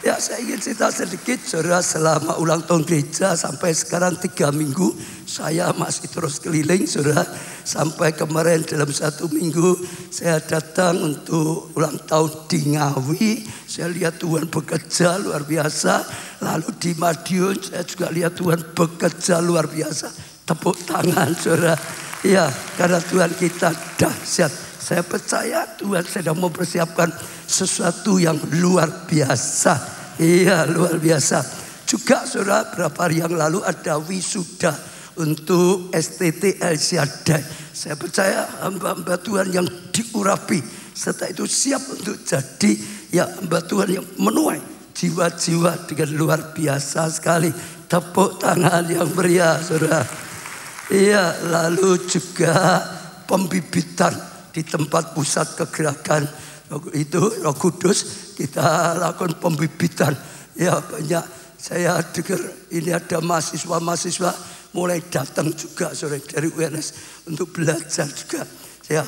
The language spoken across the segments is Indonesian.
Ya, saya ingin cerita sedikit, saudara. Selama ulang tahun gereja sampai sekarang 3 minggu, saya masih terus keliling, saudara. Sampai kemarin dalam 1 minggu saya datang untuk ulang tahun di Ngawi. Saya lihat Tuhan bekerja luar biasa. Lalu di Madiun saya juga lihat Tuhan bekerja luar biasa. Tepuk tangan, saudara. Ya, karena Tuhan kita dahsyat. Saya percaya Tuhan sedang mempersiapkan sesuatu yang luar biasa. Iya, luar biasa. Juga saudara, beberapa hari yang lalu ada wisuda untuk STT El Shaddai. Saya percaya hamba-hamba Tuhan yang diurapi serta itu siap untuk jadi ya hamba Tuhan yang menuai jiwa-jiwa dengan luar biasa sekali. Tepuk tangan yang meriah, saudara. Iya, lalu juga pembibitan di tempat pusat kegerakan itu Roh Kudus, kita lakukan pembibitan. Ya, banyak saya dengar ini ada mahasiswa-mahasiswa mulai datang juga sore dari UNS untuk belajar juga. Ya,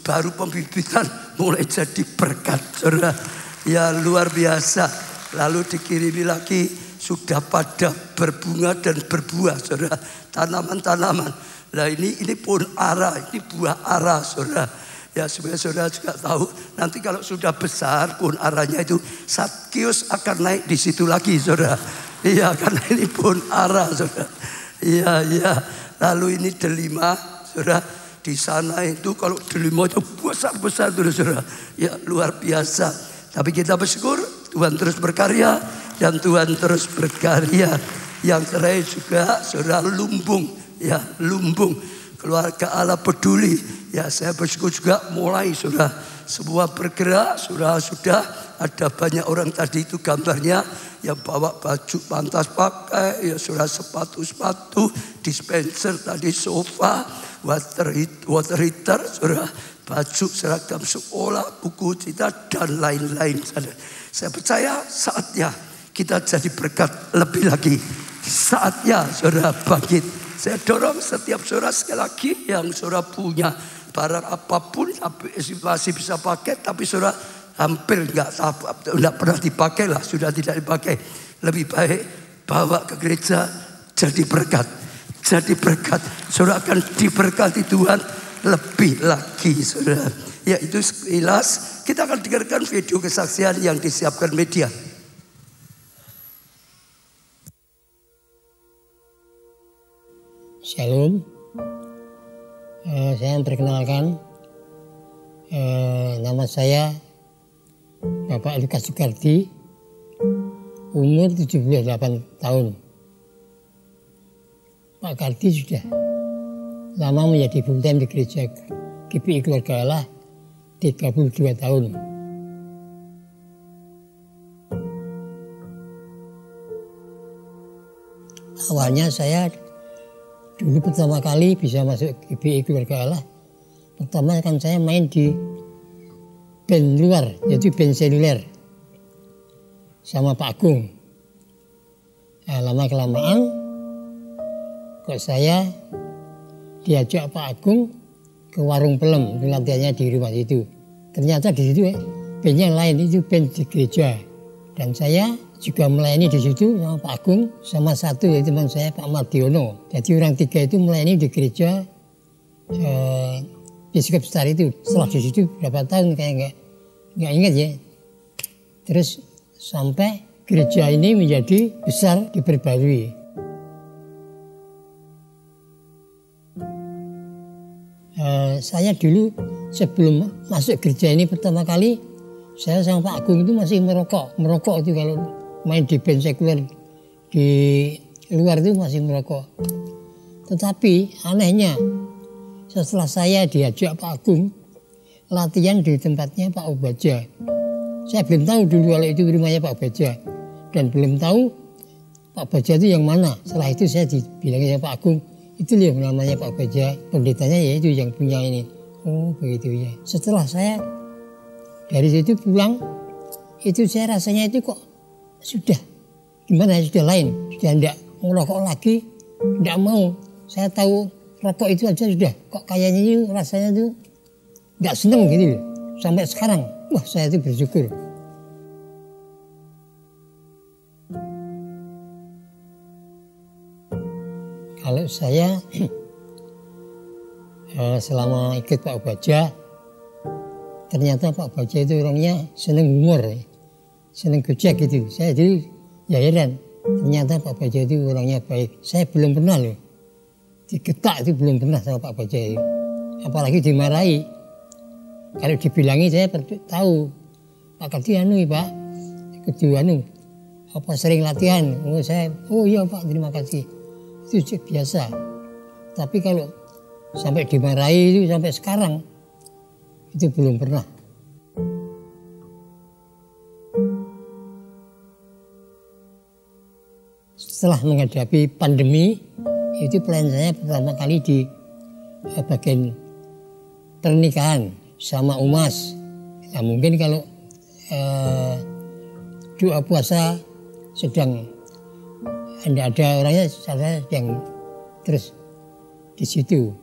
baru pembibitan mulai jadi berkat, saudara. Ya, luar biasa. Lalu dikirimi lagi sudah pada berbunga dan berbuah, saudara. Tanaman-tanaman. Nah, ini pun ara, ini buah ara, saudara. Ya, supaya saudara juga tahu nanti kalau sudah besar pun aranya itu Satkius akan naik di situ lagi, saudara. Iya, karena ini pun ara, saudara. Iya. Lalu ini delima, saudara. Di sana itu kalau delima itu besar-besar, saudara. Ya, luar biasa. Tapi kita bersyukur Tuhan terus berkarya dan Tuhan terus berkarya. Yang terakhir juga saudara lumbung, ya lumbung. Keluarga Allah peduli. Ya, saya bersyukur juga mulai sudah sebuah bergerak. Sudah ada banyak orang tadi itu gambarnya yang bawa baju pantas pakai, ya sudah sepatu, dispenser tadi, sofa, water heater, sudah baju seragam sekolah, buku cerita dan lain-lain. Saya percaya saatnya kita jadi berkat lebih lagi. Saatnya saudara bangkit. Saya dorong setiap saudara sekali lagi yang saudara punya barang apapun masih bisa pakai, tapi saudara hampir enggak pernah dipakai lah, sudah tidak dipakai. Lebih baik bawa ke gereja jadi berkat. Jadi berkat. Saudara akan diberkati Tuhan lebih lagi, saudara. Ya, itu sekilas. Kita akan dengarkan video kesaksian yang disiapkan media. Shalom, saya memperkenalkan, nama saya Bapak Lukas Sukardi, umur 78 tahun. Pak Kardi sudah lama menjadi full time di gereja GPI Keluarga Allah 32 tahun. Awalnya saya dulu pertama kali bisa masuk GPI Keluarga Allah, pertama kan saya main di band luar, yaitu band seluler sama Pak Agung. Nah, lama-kelamaan kok saya diajak Pak Agung ke warung pelem, latihannya di rumah itu. Ternyata di situ bandnya lain, itu band di gereja. Dan saya juga melayani di situ sama Pak Agung, sama satu teman saya Pak Mardiono. Jadi orang 3 itu melayani di gereja Biskop Star itu. Setelah di situ berapa tahun kayak nggak ingat ya. Terus sampai gereja ini menjadi besar, diperbarui. Saya dulu sebelum masuk gereja ini pertama kali, saya sama Pak Agung itu masih merokok itu kalau main di band sekuler di luar itu masih merokok. Tetapi anehnya setelah saya diajak Pak Agung latihan di tempatnya Pak Obaja, saya belum tahu dulu kalau itu rumahnya Pak Obaja dan belum tahu Pak Obaja itu yang mana. Setelah itu saya dibilangnya Pak Agung, itu yang namanya Pak Obaja, pendetanya ya itu yang punya ini. Oh begitu ya. Setelah saya dari situ pulang, itu saya rasanya itu kok sudah gimana, sudah lain, sudah tidak merokok lagi, tidak mau. Saya tahu rokok itu aja sudah kok kayaknya itu rasanya itu nggak seneng gitu. Sampai sekarang, wah saya itu bersyukur. Kalau saya selama ikut Pak Baja, ternyata Pak Baja itu orangnya seneng humor, seneng gojek gitu. Saya jadi ya heran, ternyata Pak Baja itu orangnya baik. Saya belum pernah loh, digetak itu belum pernah sama Pak Baja itu. Apalagi dimarahi. Kalau dibilangi saya tahu, Pak Kadi Pak, kudu apa sering latihan. Oh iya Pak, terima kasih. Itu biasa. Tapi kalau sampai dimarahi itu sampai sekarang itu belum pernah. Setelah menghadapi pandemi, itu plan saya pertama kali di bagian pernikahan sama umas. Nah, mungkin kalau doa puasa sedang tidak ada orangnya, saya yang terus di situ.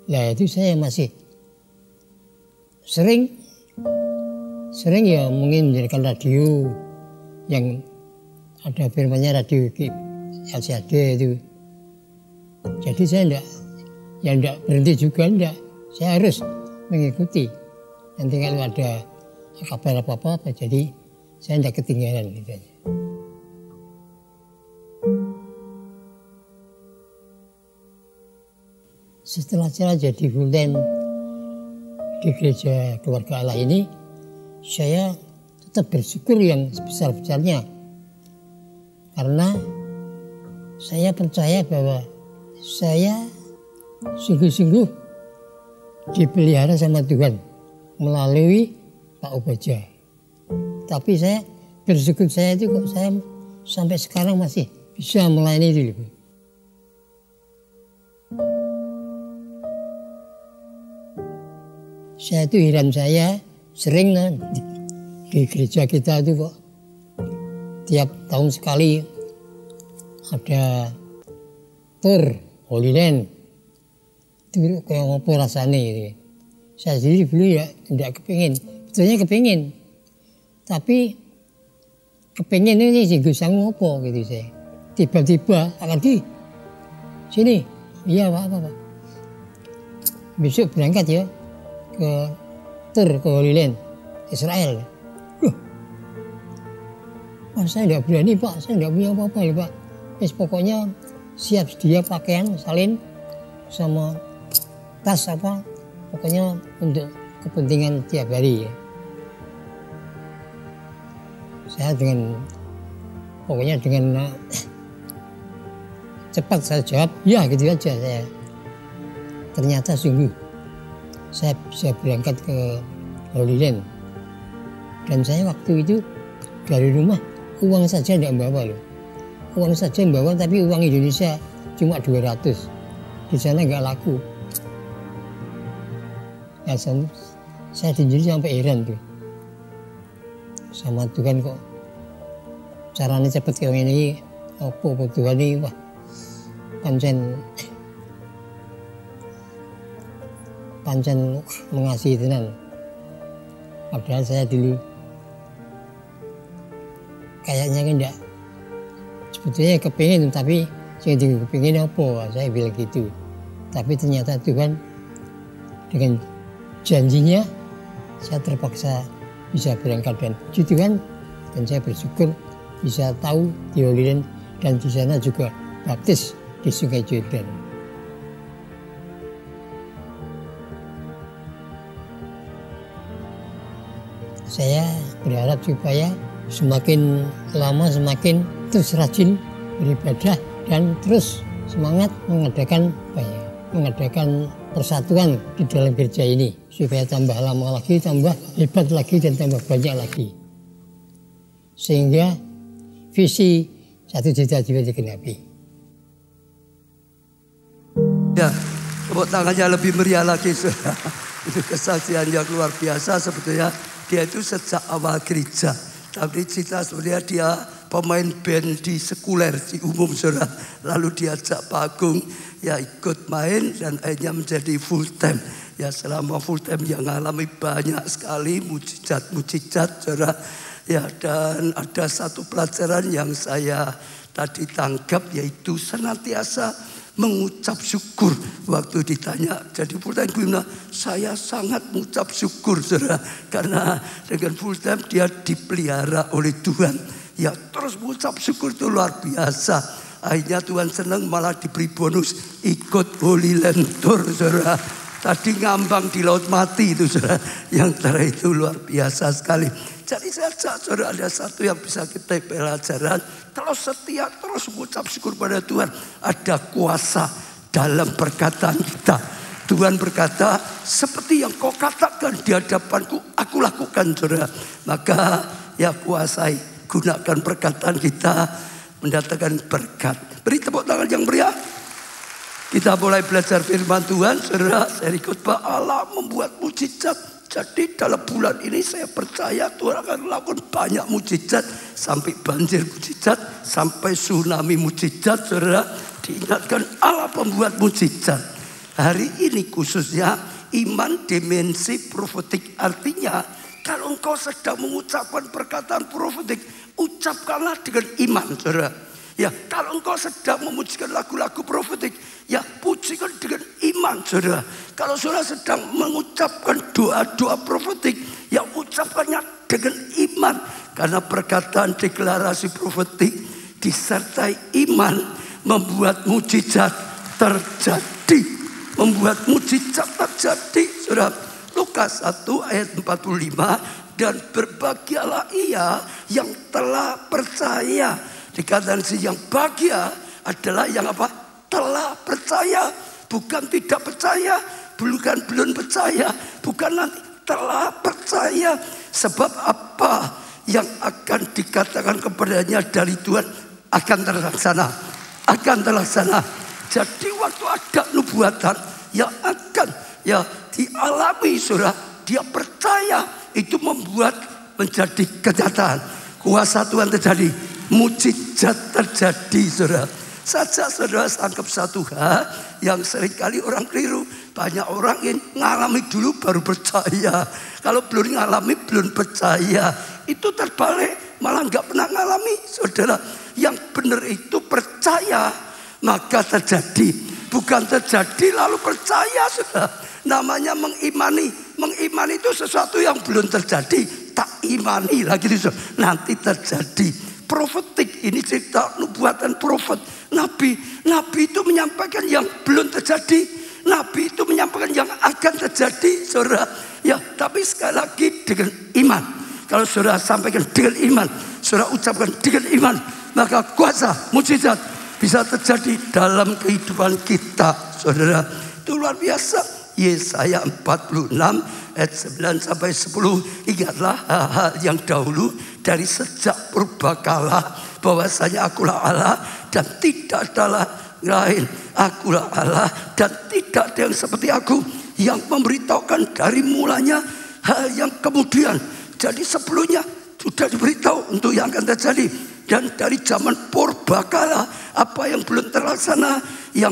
Nah itu saya masih sering ya mungkin menjadikan radio yang ada firmannya radio LCD itu. Jadi saya enggak berhenti juga, enggak. Saya harus mengikuti. Nanti kalau ada kabar apa-apa, jadi saya enggak ketinggalan gitu. Setelah saya jadi full time di gereja Keluarga Allah ini, saya tetap bersyukur yang sebesar-besarnya. Karena saya percaya bahwa saya sungguh-sungguh dipelihara sama Tuhan melalui Pak Obaja. Tapi saya bersyukur saya itu kok saya sampai sekarang masih bisa melayani dulu. Saya itu heran, saya sering di gereja kita itu kok tiap tahun sekali ada tur Holy Land. Itu kayak ngopo rasanya gitu. Saya sendiri dulu ya tidak kepingin, betulnya kepingin. Tapi kepingin ini sih gue sanggup ngopo gitu saya. Tiba-tiba akan di sini, iya Pak. Besok berangkat ya ke tur ke Holy Land Israel. Saya tidak berani Pak, saya tidak punya apa-apa ya Pak. Pokoknya siap sedia pakaian, salin, sama tas apa, pokoknya untuk kepentingan tiap hari ya. Saya pokoknya dengan cepat saya jawab, ya gitu aja saya. Ternyata sungguh saya bisa berangkat ke Holy Land. Dan saya waktu itu dari rumah uang saja tidak bawa loh. Uang saja bawa, tapi uang Indonesia cuma 200. Di sana nggak laku. Ya, saya sendiri sampai heran tuh. Sama Tuhan kok caranya cepet kayak ini. Apa Tuhan ini, wah pancen mengasihi tenan. Padahal saya dulu kayaknya enggak, sebetulnya kepingin, tapi saya kepingin apa, saya bilang gitu. Tapi ternyata Tuhan dengan janjinya saya terpaksa bisa berangkat dan puji Tuhan, dan saya bersyukur bisa tahu di Holy Land dan di sana juga baptis di Sungai Jordan. Saya berharap supaya semakin lama semakin terus rajin beribadah dan terus semangat mengadakan persatuan di dalam gereja ini supaya tambah lama lagi, tambah hebat lagi dan tambah banyak lagi. Sehingga visi 1 juta jiwa digenapi. Ya, tepuk tangannya lebih meriah lagi. Itu kesaksian yang luar biasa sebetulnya. Dia itu sejak awal gereja. Tapi cita sebenarnya dia pemain band di sekuler, di umum saudara. Lalu diajak Pak Agung, ya ikut main dan akhirnya menjadi full time. Ya selama full time yang mengalami banyak sekali mujizat saudara. Ya, dan ada satu pelajaran yang saya tadi tangkap, yaitu senantiasa mengucap syukur. Waktu ditanya, jadi full time gimana? Saya sangat mengucap syukur, saudara, karena dengan full time dia dipelihara oleh Tuhan. Ya, terus mengucap syukur itu luar biasa. Akhirnya Tuhan senang, malah diberi bonus ikut Holy Land Tour, saudara. Tadi ngambang di Laut Mati itu, saudara. Yang itu luar biasa sekali. Jadi saya ajak saudara, ada satu yang bisa kita pelajaran. Terus setia, terus mengucap syukur pada Tuhan. Ada kuasa dalam perkataan kita. Tuhan berkata, seperti yang kau katakan di hadapanku, aku lakukan, saudara. Maka ya kuasai, gunakan perkataan kita mendatangkan berkat. Beri tepuk tangan yang meriah. Kita mulai belajar firman Tuhan, saudara. Seri khotbah Allah membuat mujizat. Jadi dalam bulan ini saya percaya Tuhan akan melakukan banyak mujizat. Sampai banjir mujizat, sampai tsunami mujizat, saudara. Diingatkan Allah pembuat mujizat. Hari ini khususnya iman dimensi profetik. Artinya kalau engkau sedang mengucapkan perkataan profetik, ucapkanlah dengan iman, saudara. Ya, kalau engkau sedang memujikan lagu-lagu profetik, ya pujikan dengan iman, saudara. Kalau saudara sedang mengucapkan doa-doa profetik, ya ucapkannya dengan iman. Karena perkataan deklarasi profetik disertai iman membuat mujizat terjadi. Membuat mujizat terjadi, saudara. Lukas 1 ayat 45, dan berbahagialah ia yang telah percaya. Dikatakan yang bahagia adalah yang apa? Telah percaya, bukan tidak percaya, bukan belum percaya, bukan nanti, telah percaya. Sebab apa yang akan dikatakan kepadanya dari Tuhan akan terlaksana, akan terlaksana. Jadi waktu ada nubuatan yang akan ya dialami, saudara, dia percaya, itu membuat menjadi kenyataan. Kuasa Tuhan terjadi, mujizat terjadi, saudara. Saja saudara tangkap satu hal yang seringkali orang keliru. Banyak orang yang ngalami dulu baru percaya. Kalau belum ngalami belum percaya. Itu terbalik, malah nggak pernah ngalami, saudara. Yang benar itu percaya maka terjadi, bukan terjadi lalu percaya, saudara. Namanya mengimani. Mengimani itu sesuatu yang belum terjadi, tak imani lagi, saudara. Nanti terjadi. Profetik ini cerita nubuatan profet. Nabi itu menyampaikan yang belum terjadi. Nabi itu menyampaikan yang akan terjadi, saudara. Ya, tapi sekali lagi dengan iman. Kalau saudara sampaikan dengan iman, saudara ucapkan dengan iman, maka kuasa mujizat bisa terjadi dalam kehidupan kita, saudara. Itu luar biasa. Yesaya 46 ayat 9 sampai 10. Ingatlah hal-hal yang dahulu dari sejak purbakala, bahwasanya akulah Allah dan tidak ada lain. Akulah Allah dan tidak ada yang seperti aku, yang memberitahukan dari mulanya hal yang kemudian. Jadi sebelumnya sudah diberitahu untuk yang akan terjadi. Dan dari zaman purbakala, apa yang belum terlaksana, yang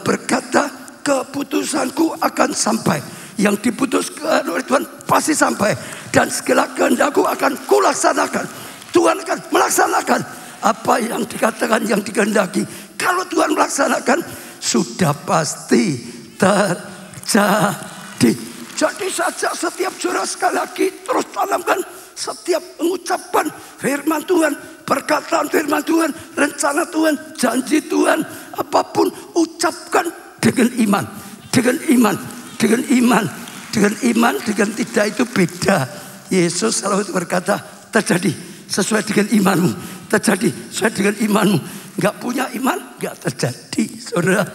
berkata keputusanku akan sampai, yang diputuskan oleh Tuhan pasti sampai, dan segala kehendakku akan kulaksanakan. Tuhan akan melaksanakan apa yang dikatakan, yang dikehendaki. Kalau Tuhan melaksanakan, sudah pasti terjadi. Jadi saja setiap saudara sekali lagi terus tanamkan, setiap mengucapkan firman Tuhan, perkataan firman Tuhan, rencana Tuhan, janji Tuhan, apapun ucapkan dengan iman, dengan iman, dengan iman, dengan iman, dengan tidak, itu beda. Yesus selalu berkata, terjadi sesuai dengan imanmu, terjadi sesuai dengan imanmu. Enggak punya iman, enggak terjadi, saudara.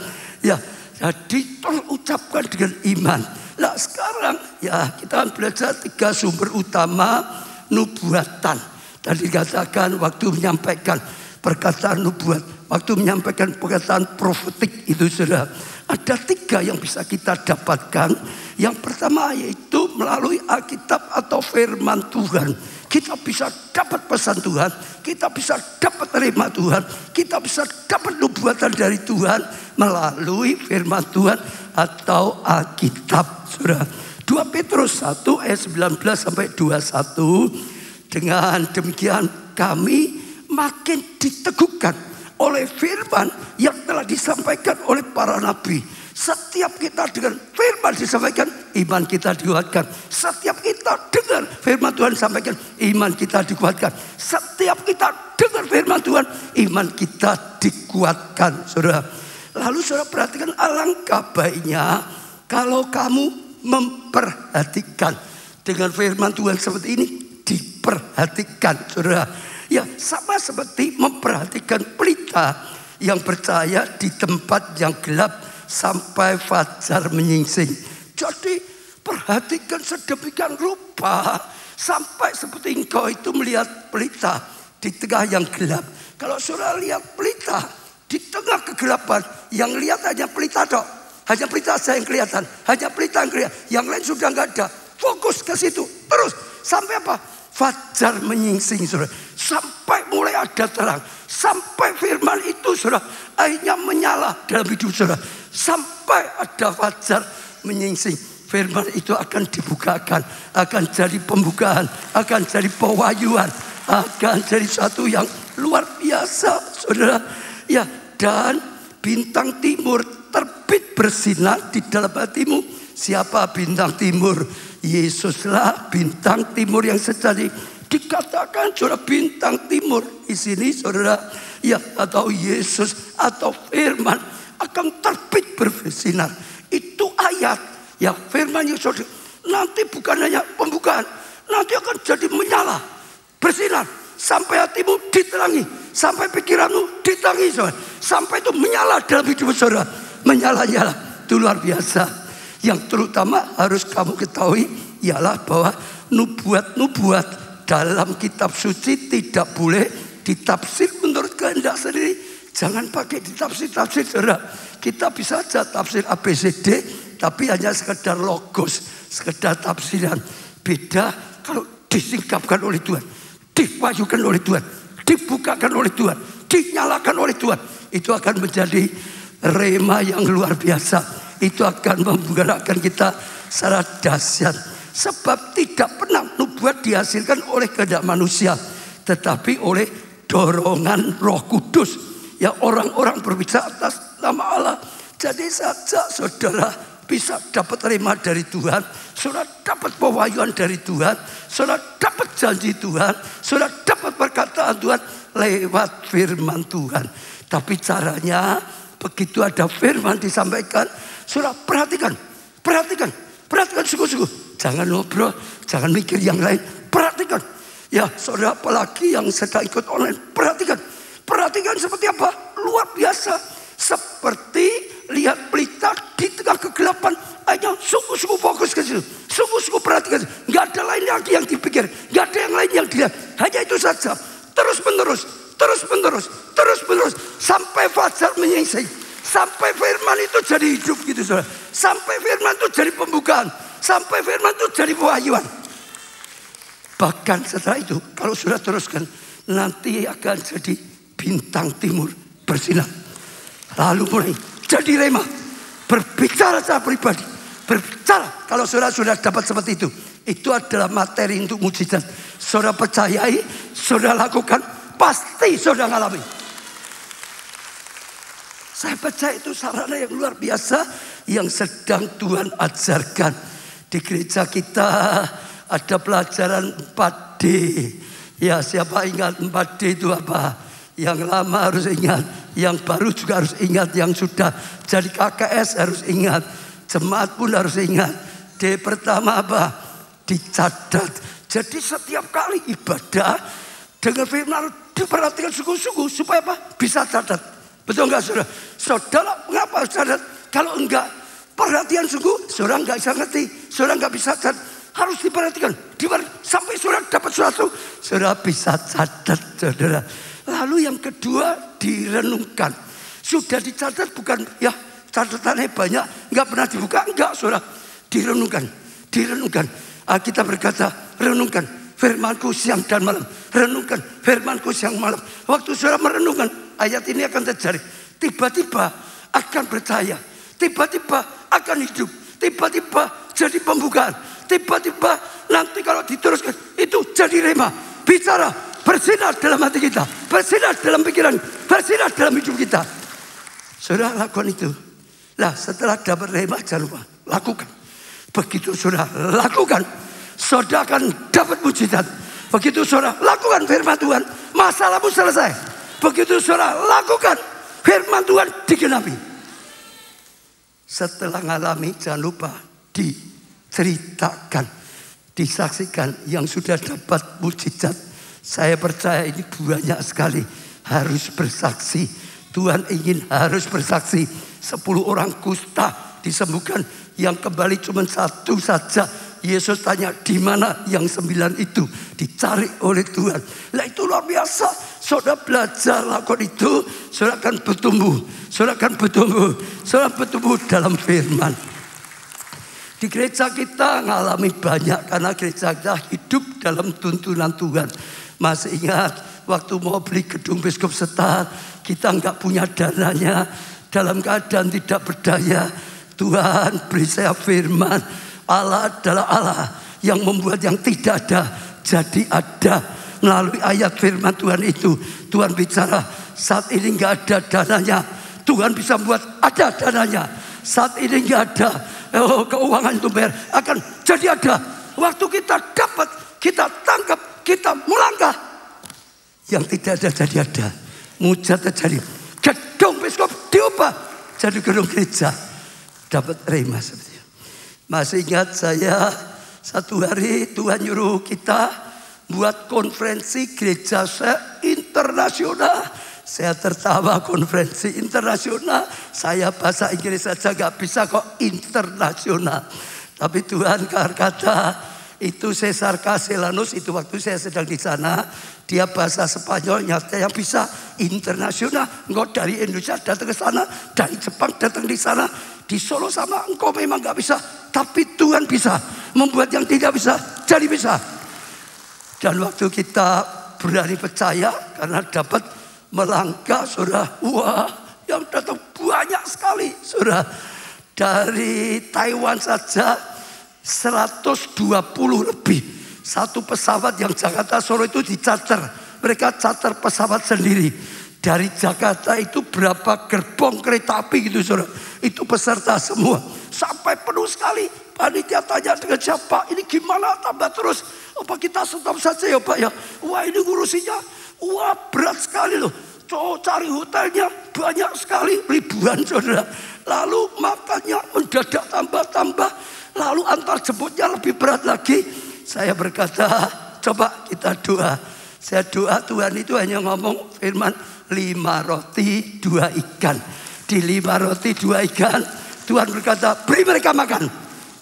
Ya, jadi terus ucapkan dengan iman. Nah sekarang ya kita akan belajar 3 sumber utama nubuatan. Tadi dikatakan waktu menyampaikan perkataan nubuat, waktu menyampaikan perkataan profetik itu, saudara. Ada 3 yang bisa kita dapatkan. Yang pertama yaitu melalui Alkitab atau firman Tuhan. Kita bisa dapat pesan Tuhan, kita bisa dapat terima Tuhan, kita bisa dapat nubuatan dari Tuhan melalui firman Tuhan atau Alkitab, saudara. 2 Petrus 1 ayat 19 sampai 21. Dengan demikian kami makin diteguhkan oleh firman yang telah disampaikan oleh para nabi. Setiap kita dengan firman disampaikan, iman kita dikuatkan. Setiap kita dengar firman Tuhan disampaikan, iman kita dikuatkan. Setiap kita dengar firman Tuhan, iman kita dikuatkan, saudara. Lalu saudara perhatikan, alangkah baiknya kalau kamu memperhatikan. Dengan firman Tuhan seperti ini, diperhatikan, saudara. Ya, sama seperti memperhatikan pelita yang percaya di tempat yang gelap sampai fajar menyingsing. Jadi perhatikan sedemikian rupa sampai seperti engkau itu melihat pelita di tengah yang gelap. Kalau saudara lihat pelita di tengah kegelapan, yang lihat hanya pelita dok, hanya pelita saja yang kelihatan, hanya pelita yang kelihatan, yang lain sudah nggak ada. Fokus ke situ terus sampai apa? Fajar menyingsing, saudara. Sampai mulai ada terang, sampai firman itu, saudara, akhirnya menyala dalam hidup saudara. Sampai ada fajar menyingsing, firman itu akan dibukakan, akan jadi pembukaan, akan jadi pewahyuan, akan jadi satu yang luar biasa, saudara. Ya, dan bintang timur terbit bersinar di dalam hatimu. Siapa bintang timur? Yesuslah bintang timur yang sejati. Dikatakan saudara, bintang timur di sini, saudara, ya, atau Yesus atau firman akan terbit bersinar. Itu ayat, ya, firman yang saudara. Nanti bukan hanya pembukaan, nanti akan jadi menyala, bersinar sampai hatimu diterangi, sampai pikiranmu diterangi, saudara. Sampai itu menyala dalam hidup saudara, menyala-nyala. Itu luar biasa. Yang terutama harus kamu ketahui ialah bahwa nubuat-nubuat dalam kitab suci tidak boleh ditafsir menurut kehendak sendiri. Jangan pakai ditafsir-tafsir, saudara. Kita bisa saja tafsir ABCD, tapi hanya sekedar logos, sekedar tafsiran. Beda kalau disingkapkan oleh Tuhan, diwahyukan oleh Tuhan, dibukakan oleh Tuhan, dinyalakan oleh Tuhan. Itu akan menjadi rema yang luar biasa. Itu akan menggerakkan kita secara dahsyat. Sebab tidak pernah nubuat dihasilkan oleh kehendak manusia, tetapi oleh dorongan Roh Kudus. Ya, orang-orang berbicara atas nama Allah. Jadi saja saudara bisa dapat rema dari Tuhan, saudara dapat pewahyuan dari Tuhan, saudara dapat janji Tuhan, saudara dapat perkataan Tuhan lewat firman Tuhan. Tapi caranya, begitu ada firman disampaikan, saudara perhatikan sungguh-sungguh. Jangan ngobrol, jangan mikir yang lain, perhatikan. Ya, saudara, apalagi yang sedang ikut online, perhatikan seperti apa? Luar biasa. Seperti lihat pelita di tengah kegelapan, hanya sungguh-sungguh fokus ke situ, sungguh-sungguh perhatikan. Gak ada lain lagi yang dipikir, gak ada yang lain yang dilihat, hanya itu saja. Terus menerus sampai fajar menyingsing, sampai firman itu jadi hidup gitu, saudara. Sampai firman itu jadi pembukaan, sampai firman itu jadi pewahyuan. Bahkan setelah itu, kalau sudah teruskan, nanti akan jadi bintang timur bersinar. Lalu mulai jadi rema, berbicara secara pribadi, berbicara. Kalau saudara sudah dapat seperti itu adalah materi untuk mukjizat. Saudara percayai, saudara lakukan, pasti saudara ngalami. Saya percaya itu sarana yang luar biasa yang sedang Tuhan ajarkan. Di gereja kita ada pelajaran 4D. Ya, siapa ingat 4D itu apa? Yang lama harus ingat, yang baru juga harus ingat, yang sudah jadi KKS harus ingat, jemaat pun harus ingat. D pertama apa? Dicatat. Jadi setiap kali ibadah dengan firman diperhatikan sungguh-sungguh supaya apa? Bisa catat. Betul enggak, saudara? Saudara mengapa harus catat? Kalau enggak perhatian sungguh, saudara enggak bisa ngerti, saudara enggak bisa catat. Harus diperhatikan, sampai saudara dapat sesuatu, saudara bisa catat, saudara. Lalu yang kedua, direnungkan. Sudah dicatat, bukan ya catatannya banyak, enggak pernah dibuka, enggak, saudara. Direnungkan. Kita berkata, renungkan firmanku siang dan malam. Renungkan firmanku siang malam. Waktu saudara merenungkan, ayat ini akan terjadi. Tiba-tiba akan percaya, tiba-tiba akan hidup, tiba-tiba jadi pembukaan, tiba-tiba nanti kalau diteruskan itu jadi rema, bicara, bersinar dalam hati kita, bersinar dalam pikiran, bersinar dalam hidup kita. Saudara lakukan itu. Nah setelah dapat rema jangan lupa lakukan. Begitu saudara lakukan, saudara akan dapat mujizat. Begitu saudara lakukan firman Tuhan, masalahmu selesai. Begitu saudara lakukan, firman Tuhan digenapi. Setelah ngalami jangan lupa diceritakan, disaksikan yang sudah dapat mujizat. Saya percaya ini banyak sekali harus bersaksi. Tuhan ingin harus bersaksi. 10 orang kusta disembuhkan, yang kembali cuma 1 saja. Yesus tanya di mana yang 9 itu, dicari oleh Tuhan. Lah itu luar biasa. Saudara belajar lakukan itu, saudara akan bertumbuh. Saudara akan bertumbuh. Saudara bertumbuh dalam firman. Di gereja kita ngalami banyak karena gereja kita hidup dalam tuntunan Tuhan. Masih ingat waktu mau beli gedung Biskup Setar, kita nggak punya dananya, dalam keadaan tidak berdaya. Tuhan beri saya firman. Allah adalah Allah yang membuat yang tidak ada jadi ada. Melalui ayat firman Tuhan itu, Tuhan bicara, saat ini nggak ada dananya, Tuhan bisa membuat ada dananya. Saat ini nggak ada keuangan itu akan jadi ada. Waktu kita dapat, kita tangkap, kita melangkah, yang tidak ada jadi ada. Mujizat terjadi. Gedung Biskup diubah jadi gedung gereja. Dapat rema seperti itu. Masih ingat saya satu hari Tuhan nyuruh kita buat konferensi gereja internasional. Saya tertawa, konferensi internasional. Saya bahasa Inggris saja gak bisa kok internasional. Tapi Tuhan kata itu Cesar Castellanos, itu waktu saya sedang di sana. Dia bahasa Spanyol nyata yang bisa internasional. Engkau dari Indonesia datang ke sana, dari Jepang datang di sana, di Solo sama engkau memang gak bisa. Tapi Tuhan bisa membuat yang tidak bisa jadi bisa. Dan waktu kita berani percaya karena dapat melangkah, saudara, wah, yang datang banyak sekali, saudara. Dari Taiwan saja 120 lebih. Satu pesawat yang Jakarta Solo itu dicater. Mereka cater pesawat sendiri. Dari Jakarta itu berapa gerbong kereta api gitu, saudara. Itu peserta semua. Sampai penuh sekali. Panitia tanya dengan siapa, ini gimana tambah terus? Apa kita stop saja ya Pak ya? Wah ini ngurusinya, wah berat sekali loh. Cari hotelnya banyak sekali, ribuan saudara. Lalu makannya mendadak tambah-tambah. Lalu antar jemputnya lebih berat lagi. Saya berkata, coba kita doa. Saya doa, Tuhan itu hanya ngomong firman 5 roti 2 ikan. Di 5 roti 2 ikan, Tuhan berkata, beri mereka makan.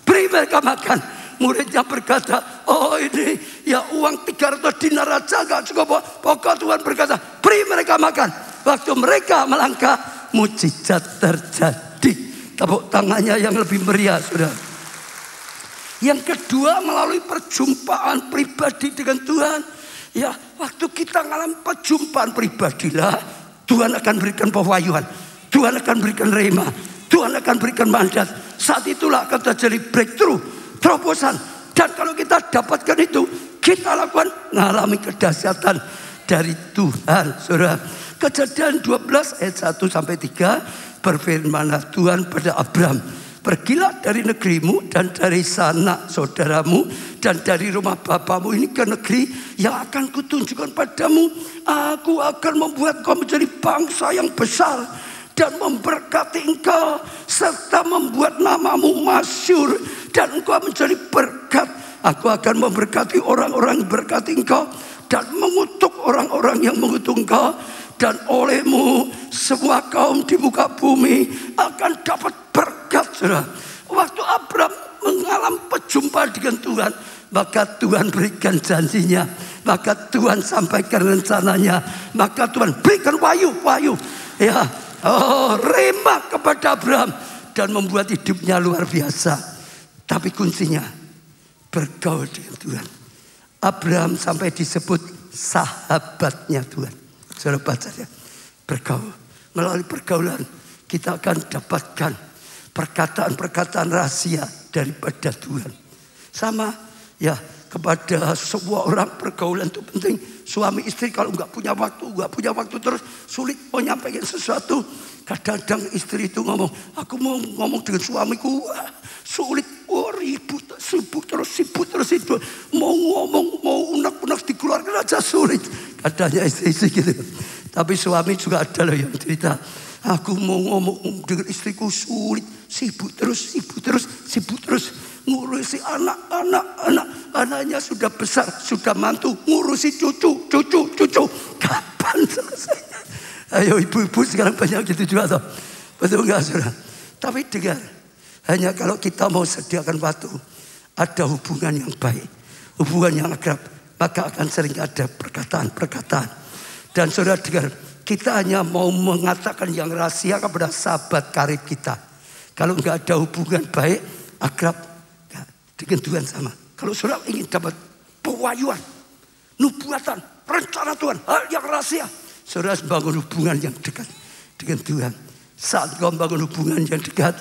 Beri mereka makan. Muridnya berkata, oh ini ya uang 300 dinar aja gak cukup. Pokok Tuhan berkata, beri mereka makan. Waktu mereka melangkah, mujizat terjadi. Tepuk tangannya yang lebih meriah, saudara. Yang kedua, melalui perjumpaan pribadi dengan Tuhan. Ya, waktu kita mengalami perjumpaan pribadilah, Tuhan akan berikan pewahyuan. Tuhan akan berikan rema. Tuhan akan berikan mandat. Saat itulah akan terjadi breakthrough, terobosan. Dan kalau kita dapatkan itu, kita lakukan mengalami kedahsyatan dari Tuhan, saudara. Kejadian 12 ayat 1-3 berfirmanlah Tuhan pada Abraham, pergilah dari negerimu dan dari sanak saudaramu dan dari rumah bapamu ini ke negeri yang akan kutunjukkan padamu. Aku akan membuat kau menjadi bangsa yang besar dan memberkati engkau serta membuat namamu masyhur dan engkau menjadi berkat. Aku akan memberkati orang-orang yang berkati engkau dan mengutuk orang-orang yang mengutuk engkau. Dan olehmu semua kaum di muka bumi akan dapat berkat, saudara. Waktu Abraham mengalami perjumpaan dengan Tuhan, maka Tuhan berikan janjinya, maka Tuhan sampaikan rencananya, maka Tuhan berikan wahyu. Ya, rema kepada Abraham dan membuat hidupnya luar biasa. Tapi kuncinya bergaul dengan Tuhan. Abraham sampai disebut sahabatnya Tuhan. Saudara baca ya, bergaul. Melalui pergaulan kita akan dapatkan perkataan-perkataan rahasia daripada Tuhan. Sama ya, kepada semua orang pergaulan itu penting. Suami istri kalau nggak punya waktu terus sulit mau nyampaikan sesuatu. Kadang-kadang istri itu ngomong, aku mau ngomong dengan suamiku, sulit, ribut, sibuk terus. Mau ngomong, mau unek-unek dikeluarkan aja sulit. Katanya istri gitu. Tapi suami juga ada loh yang cerita, aku mau ngomong dengan istriku sulit, sibuk terus. Ngurusi anaknya sudah besar, sudah mantu, ngurusi cucu. Kapan selesainya? Ayo ibu-ibu sekarang banyak gitu juga toh. Betul enggak saudara? Tapi dengar, hanya kalau kita mau sediakan waktu, ada hubungan yang baik, hubungan yang akrab, maka akan sering ada perkataan. Dan saudara dengar, kita hanya mau mengatakan yang rahasia kepada sahabat karib kita. Kalau enggak ada hubungan baik, akrab dengan Tuhan sama. Kalau saudara ingin dapat pewahyuan, nubuatan, rencana Tuhan, hal yang rahasia, saudara bangun hubungan yang dekat dengan Tuhan. Saat kau bangun hubungan yang dekat,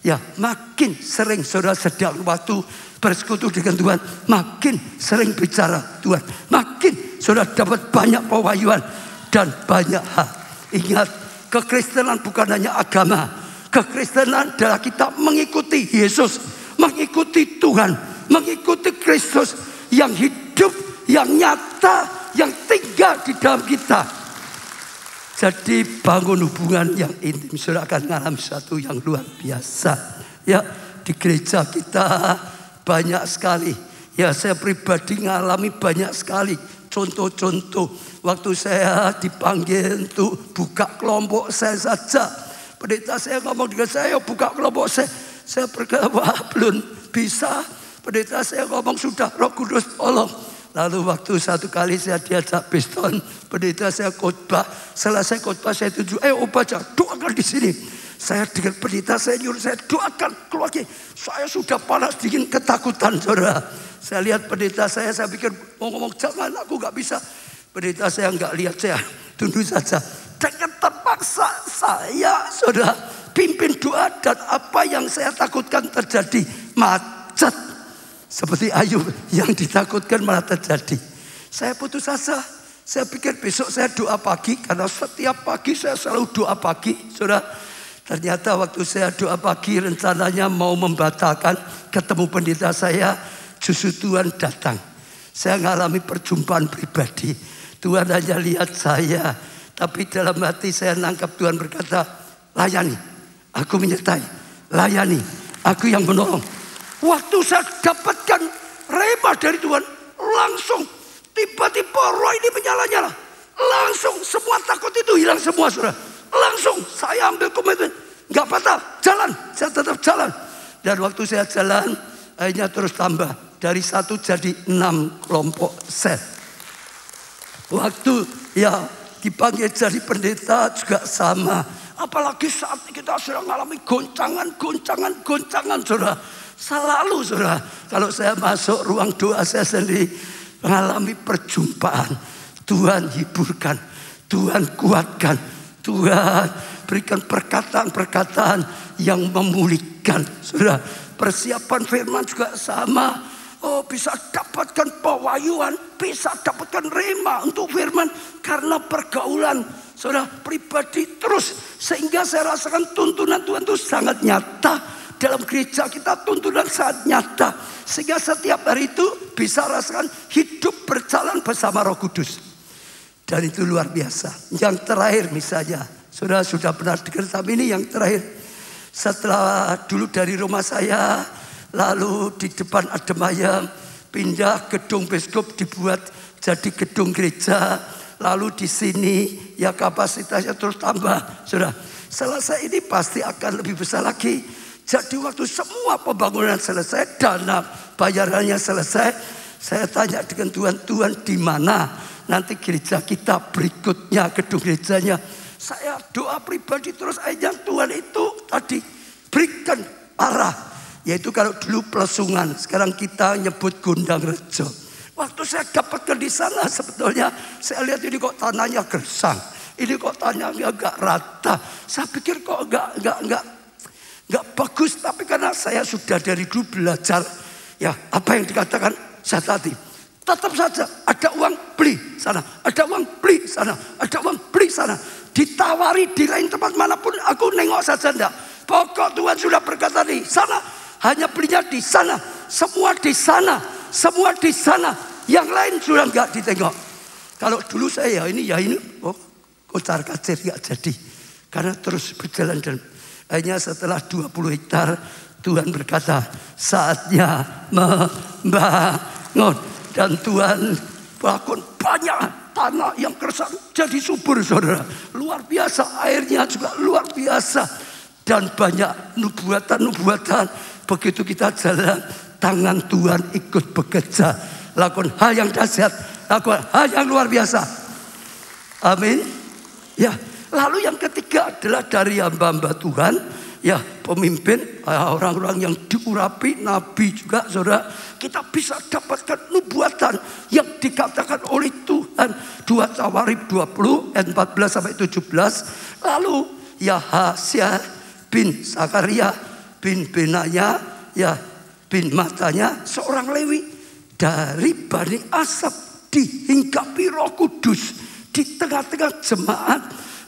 ya makin sering saudara sediakan waktu bersekutu dengan Tuhan, makin sering bicara Tuhan, makin saudara dapat banyak pewahyuan dan banyak hal. Ingat, kekristenan bukan hanya agama. Kekristenan adalah kita mengikuti Yesus, mengikuti Tuhan, mengikuti Kristus yang hidup, yang nyata, yang tinggal di dalam kita. Jadi bangun hubungan yang intim, saudara akan mengalami sesuatu yang luar biasa. Ya, di gereja kita banyak sekali. Ya, saya pribadi mengalami banyak sekali contoh-contoh. Waktu saya dipanggil untuk buka kelompok saya saja, pendeta saya ngomong dengan saya, buka kelompok saya berkata, belum bisa. Pendeta saya ngomong, sudah, Roh Kudus tolong. Lalu waktu satu kali saya diajak Biston, pendeta saya khotbah. Selesai khotbah saya tunjuk, baca, doakan di sini. Saya dengan pendeta saya nyuruh saya doakan keluarga. Saya sudah panas dingin ketakutan, saudara. Saya lihat pendeta saya pikir mau ngomong, jangan, aku gak bisa. Pendeta saya gak lihat saya, tunduk saja. Dengan terpaksa saya, saudara, pimpin doa, dan apa yang saya takutkan terjadi, macet. Seperti Ayub yang ditakutkan malah terjadi. Saya putus asa. Saya pikir besok saya doa pagi, karena setiap pagi saya selalu doa pagi, saudara. Ternyata waktu saya doa pagi rencananya mau membatalkan ketemu pendeta saya, justru Tuhan datang. Saya mengalami perjumpaan pribadi. Tuhan hanya lihat saya, tapi dalam hati saya nangkap Tuhan berkata, layani, aku menyertai, layani, aku yang menolong. Waktu saya dapatkan rema dari Tuhan, langsung tiba-tiba roh ini menyala-nyala. Langsung semua takut itu hilang semua, saudara. Langsung saya ambil komitmen, nggak patah, jalan, saya tetap jalan. Dan waktu saya jalan, akhirnya terus tambah. Dari 1 jadi 6 kelompok sel. Waktu ya dipanggil jadi pendeta juga sama. Apalagi saat kita sedang mengalami goncangan, saudara. Selalu, saudara, kalau saya masuk ruang doa saya sendiri mengalami perjumpaan. Tuhan hiburkan, Tuhan kuatkan, Tuhan berikan perkataan-perkataan yang memulihkan, saudara. Persiapan firman juga sama. Bisa dapatkan pewahyuan, bisa dapatkan rema untuk firman karena pergaulan, saudara, pribadi terus. Sehingga saya rasakan tuntunan Tuhan itu sangat nyata. Dalam gereja kita tuntunan sangat nyata. Sehingga setiap hari itu bisa rasakan hidup berjalan bersama Roh Kudus. Dan itu luar biasa. Yang terakhir misalnya, saudara sudah pernah dengar, tapi ini yang terakhir. Setelah dulu dari rumah saya, lalu di depan Adem Ayam, pindah gedung Biskup dibuat jadi gedung gereja. Lalu di sini ya kapasitasnya terus tambah. Saudara, selesai ini pasti akan lebih besar lagi. Jadi waktu semua pembangunan selesai, dana bayarannya selesai, saya tanya dengan Tuhan di mana nanti gereja kita berikutnya, gedung gerejanya. Saya doa pribadi terus, aja Tuhan itu tadi berikan arah. Yaitu kalau dulu Plesungan, sekarang kita nyebut Gondang Rejo. Waktu saya dapatkan di sana, sebetulnya saya lihat ini kok tanahnya gersang, ini kok tanahnya agak rata. Saya pikir kok enggak bagus, tapi karena saya sudah dari dulu belajar, ya apa yang dikatakan saya taati. Tetap saja ada uang beli sana, ada uang beli sana, ada uang beli sana. Ditawari di lain tempat manapun aku nengok saja enggak. Pokok Tuhan sudah berkata di sana, hanya belinya di sana, semua di sana, semua di sana. Yang lain sudah enggak ditengok. Kalau dulu saya ini kocar kacir enggak jadi. Karena terus berjalan dan hanya setelah 20 hektar Tuhan berkata saatnya membangun. Dan Tuhan bangun banyak tanah yang keresap jadi subur, saudara. Luar biasa, airnya juga luar biasa. Dan banyak nubuatan-nubuatan. Begitu kita jalan, tangan Tuhan ikut bekerja. Lakukan hal yang dahsyat, lakukan hal yang luar biasa. Amin. Ya, lalu yang ketiga adalah dari hamba-hamba Tuhan. Ya, pemimpin, orang-orang yang diurapi, nabi juga, saudara. Kita bisa dapatkan nubuatan yang dikatakan oleh Tuhan. 2 Tawarikh 20 ayat 14 sampai 17. Lalu Yahasya bin Zakaria bin Benaya, ya bin Matanya, seorang Lewi dari Bani Asaf, dihinggapi Roh Kudus di tengah-tengah jemaat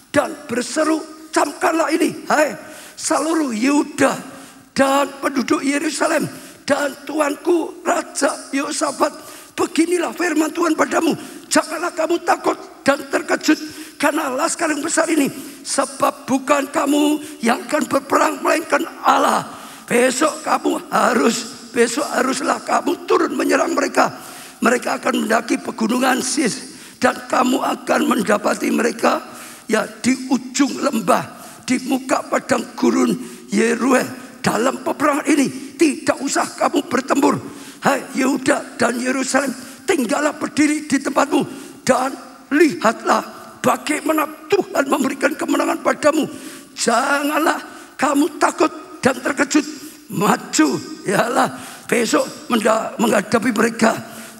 dan berseru, camkanlah ini, hai seluruh Yehuda dan penduduk Yerusalem dan Tuanku Raja Yehosafat, beginilah firman Tuhan padamu, janganlah kamu takut dan terkejut karena laskar yang besar ini, sebab bukan kamu yang akan berperang melainkan Allah. Besok haruslah kamu turun menyerang mereka. Mereka akan mendaki pegunungan Sis dan kamu akan mendapati mereka ya di ujung lembah, di muka padang gurun Yeruel. Dalam peperangan ini tidak usah kamu bertempur. Hai Yehuda dan Yerusalem, tinggallah berdiri di tempatmu dan lihatlah bagaimana Tuhan memberikan kemenangan padamu. Janganlah kamu takut dan terkejut. Maju, yalah, besok menghadapi mereka.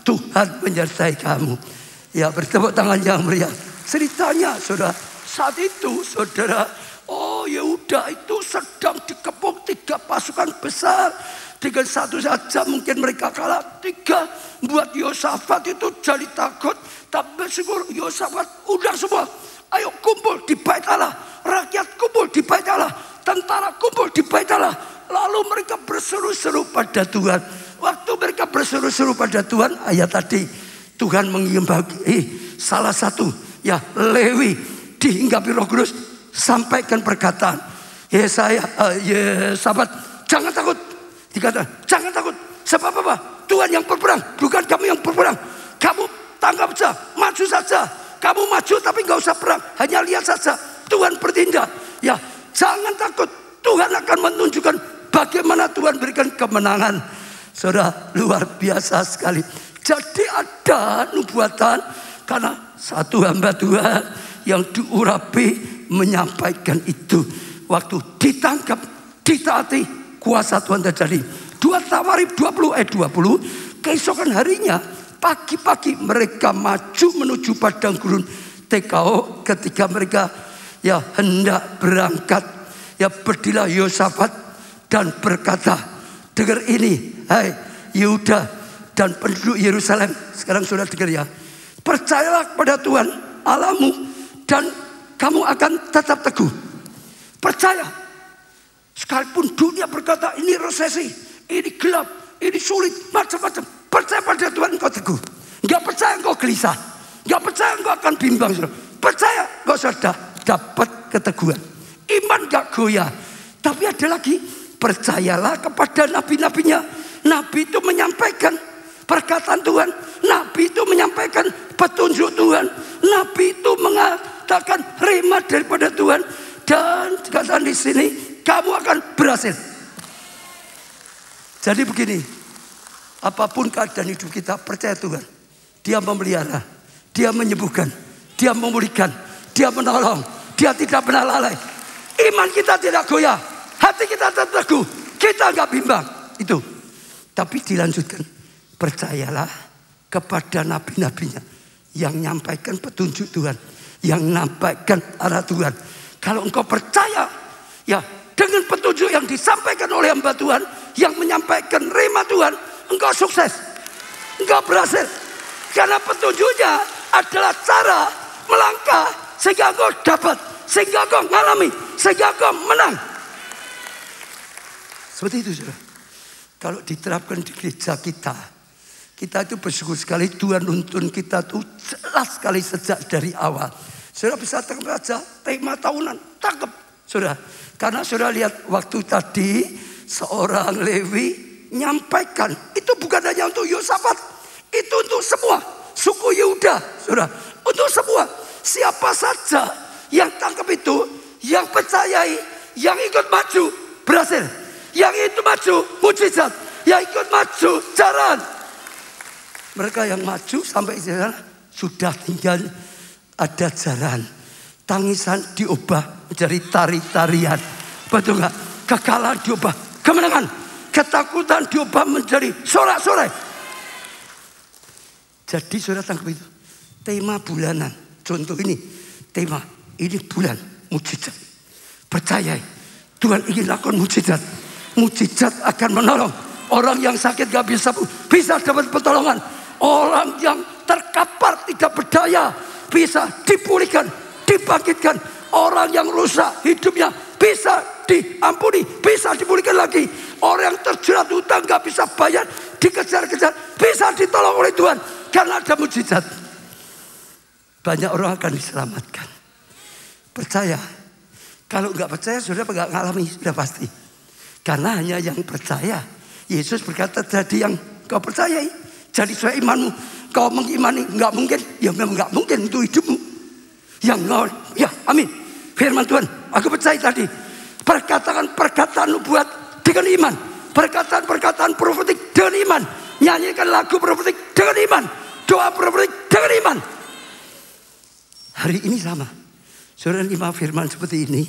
Tuhan menyertai kamu. Ya, bertepuk tangan yang meriah. Ceritanya, saudara, saat itu, saudara, Yehuda itu sedang dikepung 3 pasukan besar. Dengan satu saja mungkin mereka kalah. 3 buat Yehosafat itu jadi takut. Tapi bersyukur Yehosafat undang semua. Ayo kumpul di bait Allah. Rakyat kumpul di bait Allah. Tentara kumpul di bait Allah. Lalu mereka berseru-seru pada Tuhan. Waktu mereka berseru-seru pada Tuhan, ayat tadi Tuhan menghinggapi salah satu ya Lewi dihinggapi Roh Kudus, sampaikan perkataan Yehosafat, jangan takut. Dikatakan jangan takut. Sebab apa? Tuhan yang berperang, bukan kamu yang berperang. Kamu tanggap saja, maju saja. Kamu maju tapi nggak usah perang, hanya lihat saja. Tuhan bertindak. Ya, jangan takut. Tuhan akan menunjukkan bagaimana Tuhan berikan kemenangan. Saudara, luar biasa sekali. Jadi ada nubuatan karena satu hamba Tuhan yang diurapi menyampaikan itu. Waktu ditangkap, ditaati, kuasa Tuhan terjadi. 2 Tawarikh 20 ayat 20. Keesokan harinya, pagi-pagi mereka maju menuju padang gurun TKO. Ketika mereka ya hendak berangkat, ya berdirilah Yehosafat dan berkata, dengar ini, hai Yehuda dan penduduk Yerusalem. Sekarang sudah dengar ya. Percayalah kepada Tuhan Allahmu dan kamu akan tetap teguh. Percaya. Sekalipun dunia berkata ini resesi, ini gelap, ini sulit, macam-macam. Percaya pada Tuhan engkau teguh. Enggak percaya engkau gelisah. Enggak percaya engkau akan bimbang. Percaya engkau sudah dapat keteguhan. Iman enggak goyah. Tapi ada lagi, percayalah kepada nabi-nabinya. Nabi itu menyampaikan perkataan Tuhan. Nabi itu menyampaikan petunjuk Tuhan. Nabi itu mengatakan rema daripada Tuhan. Dan dikatakan di sini, kamu akan berhasil. Jadi begini, apapun keadaan hidup kita, percaya Tuhan. Dia memelihara, Dia menyembuhkan, Dia memulihkan, Dia menolong, Dia tidak pernah lalai. Iman kita tidak goyah, hati kita tetap teguh, kita enggak bimbang. Itu. Tapi dilanjutkan, percayalah kepada nabi-nabinya yang menyampaikan petunjuk Tuhan, yang menyampaikan arah Tuhan. Kalau engkau percaya, ya dengan petunjuk yang disampaikan oleh hamba Tuhan, yang menyampaikan rema Tuhan, engkau sukses. enggak berhasil. Karena petunjuknya adalah cara melangkah sehingga engkau dapat, sehingga engkau mengalami, sehingga engkau menang. Seperti itu, saudara. Kalau diterapkan di gereja kita itu bersyukur sekali. Tuhan nuntun kita tuh jelas sekali sejak dari awal. Saudara bisa tangkap aja tema tahunan, tangkap, saudara. Karena saudara lihat waktu tadi seorang Lewi nyampaikan, itu bukan hanya untuk Yosafat, itu untuk semua suku Yehuda, saudara. Untuk semua, siapa saja yang tangkap itu, yang percayai, yang ikut maju, berhasil. Yang itu maju, mujizat. Yang ikut maju, jalan. Mereka yang maju sampai jalan, sudah tinggal ada jalan. Tangisan diubah menjadi tari-tarian. Betul gak? Kekalahan diubah kemenangan. Ketakutan diubah menjadi sorak-sorai. Jadi saudara tangkap itu. Tema bulanan. Contoh ini. Tema ini bulan mujizat. Percayai. Tuhan ingin lakukan mujizat. Mujizat akan menolong. Orang yang sakit gak bisa dapat pertolongan. Orang yang terkapar tidak berdaya bisa dipulihkan, dibangkitkan. Orang yang rusak hidupnya bisa diampuni, bisa dipulihkan lagi. Orang yang terjerat hutang gak bisa bayar, dikejar-kejar, bisa ditolong oleh Tuhan karena ada mujizat. Banyak orang akan diselamatkan. Percaya. Kalau gak percaya sudah gak ngalami, sudah pasti. Karena hanya yang percaya. Yesus berkata tadi yang kau percayai, jadi sesuai imanmu. Kau mengimani, enggak mungkin. Ya memang enggak mungkin itu hidupmu. Yang kau, ya amin. Firman Tuhan, aku percaya tadi. Perkataan nubuat dengan iman. Perkataan profetik dengan iman. Nyanyikan lagu profetik dengan iman. Doa profetik dengan iman. Hari ini sama. Saudara lima firman seperti ini.